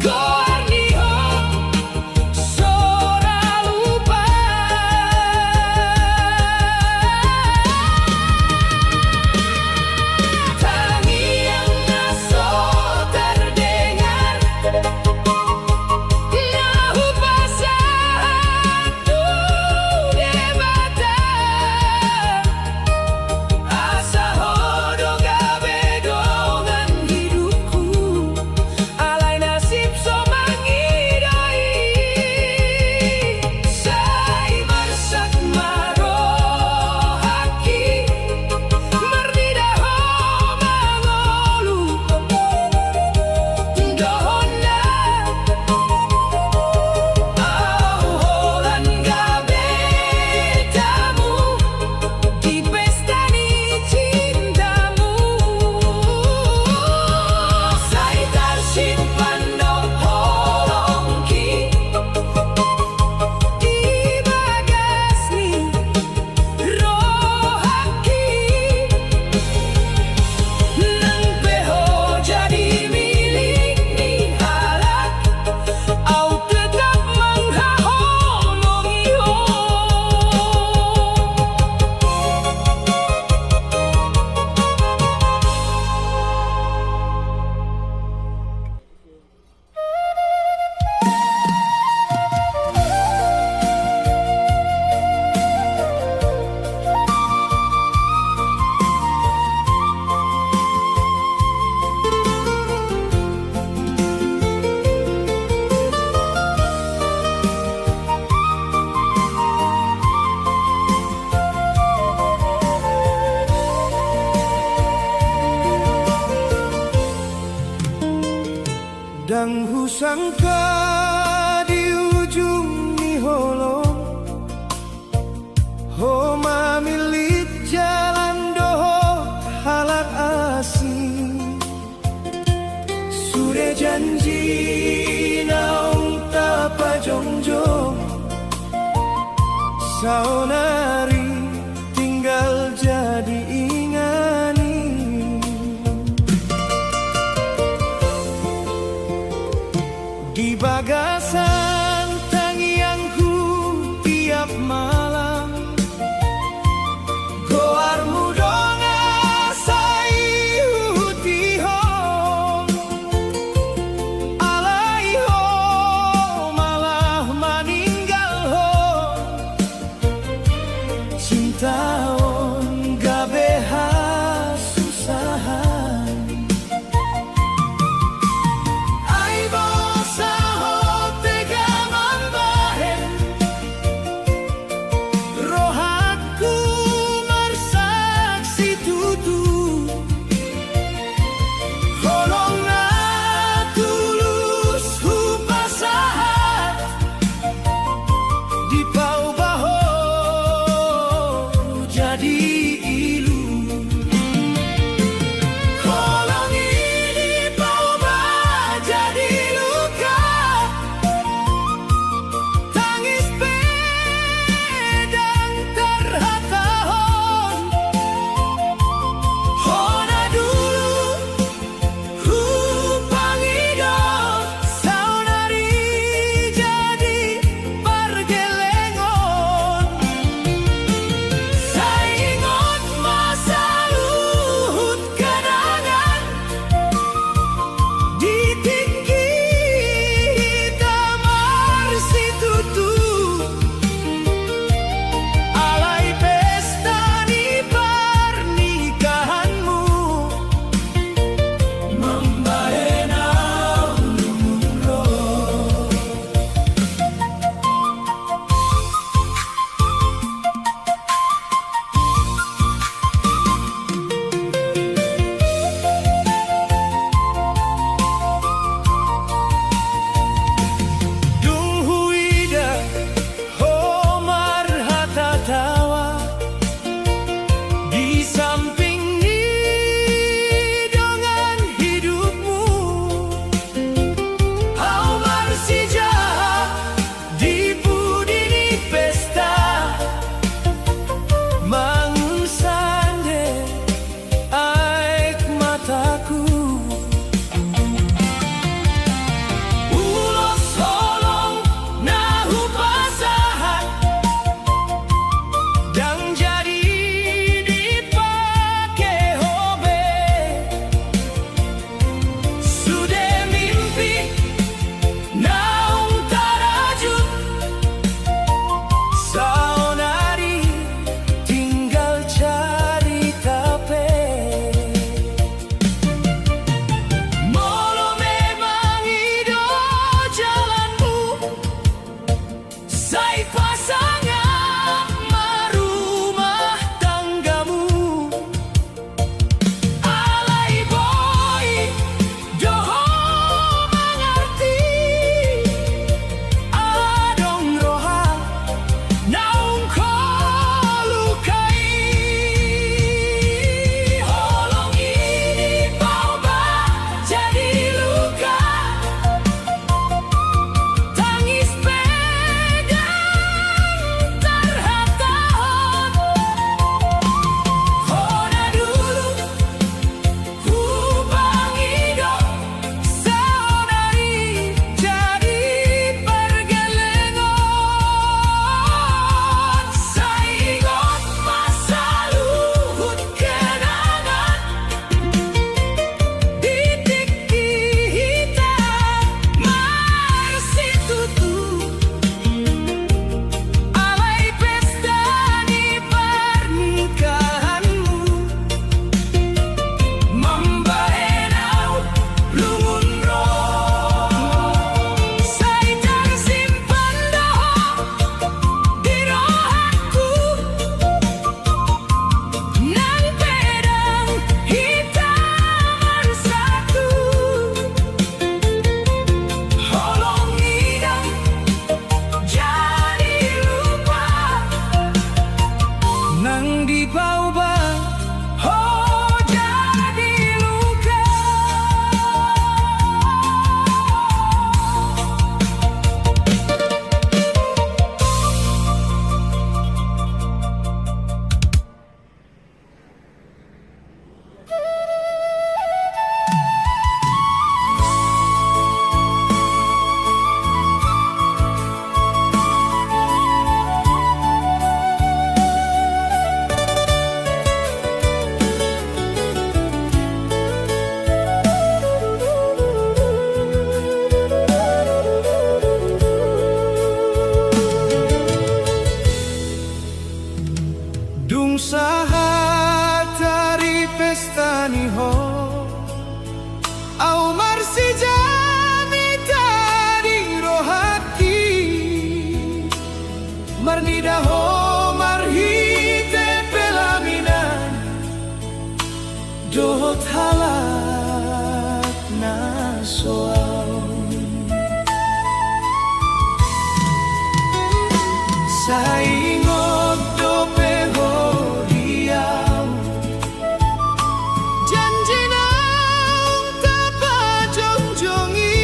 goarniho sora lupa tangian naso terdengar nahu pasahan tu debata asa hodo gabe dongan hidupku alai nasib so mangidoi sai marsak maro haki marnidaho mangolu dohona au holan gabe tamu di pesta ni cintamu sai tersimpan do holongki di bagasni rohaki nang peho jadi milik ni halak au tetap menghaholongi ho Dan husangka di ujung ni holong Oh mamilit jalan doho halak asing Sudah janji naung tapa jongjong Saunari tinggal jadi ingani Di bagasan tangianku tiap malam Goarmu donga sai hutihong Alai ho malah meninggal ho Cinta on gabeha susahan Ai bosa ho tega Saingot dope hodiam janji nang tapajongjongi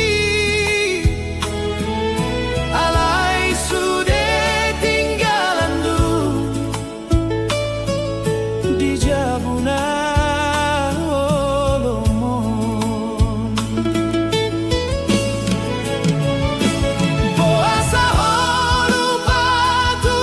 alai sudah tinggalan du di jabuna olomon Boasa olu batu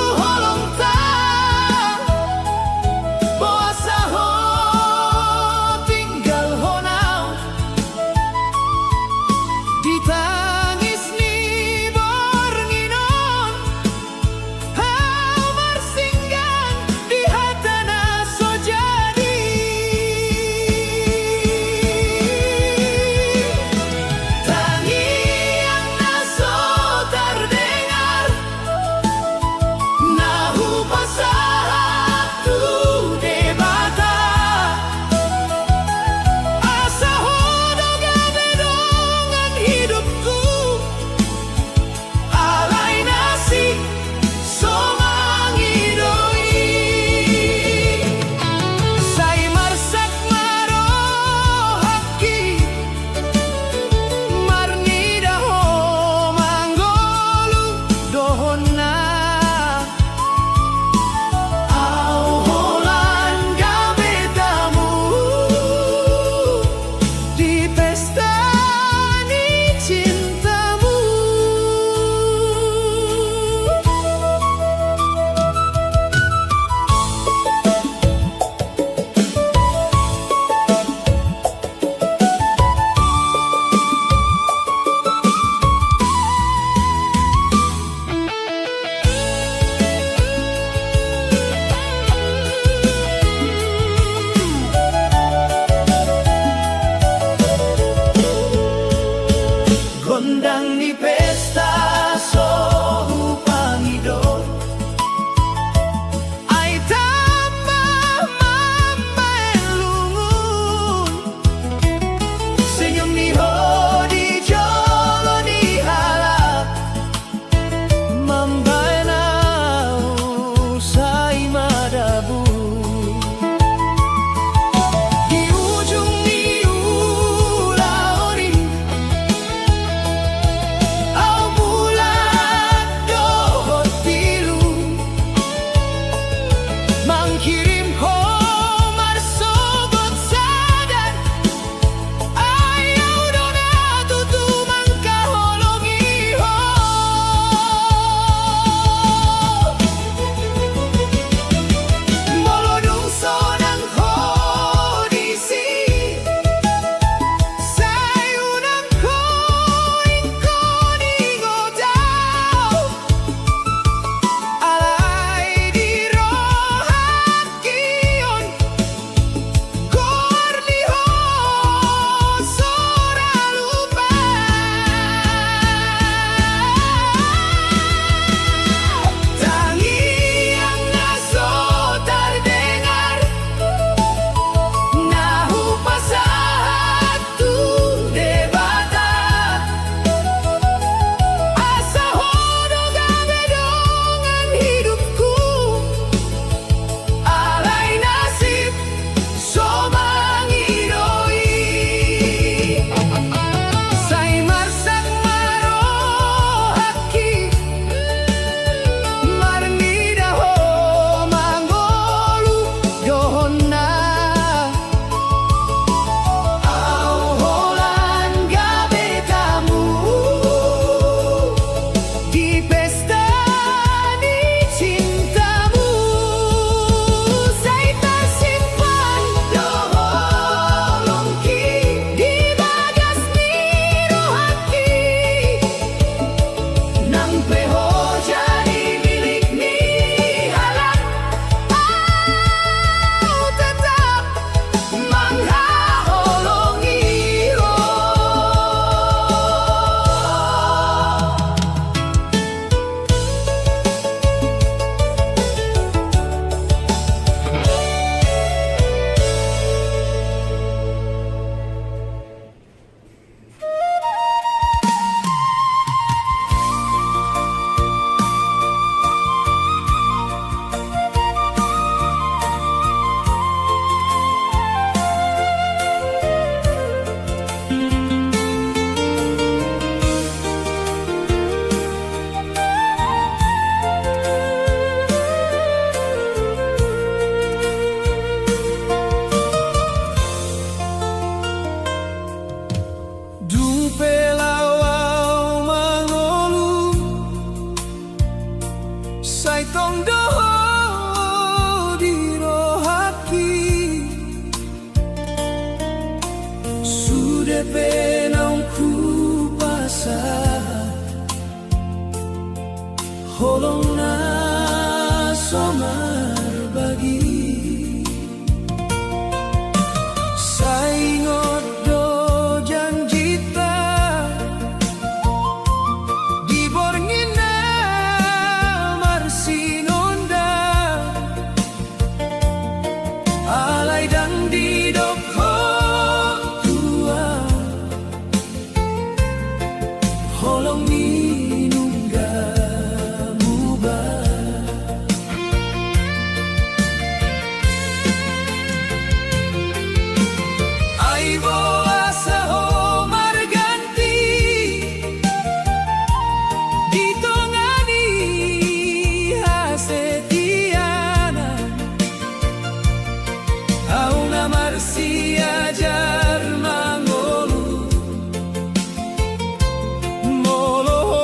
Holong na somar bagi saingot do janjita di borngina marsinonda alai dan di dokho tua holong ni Marsia jar mangolu molo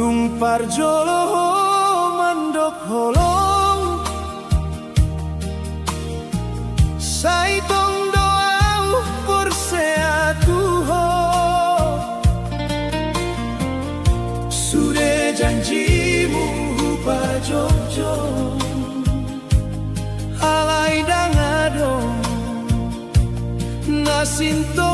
Gunung Parjolo mandok holong Saitong doa perseatuho Sudah janjimu hupa Jogjo Alai dangadong Nasinto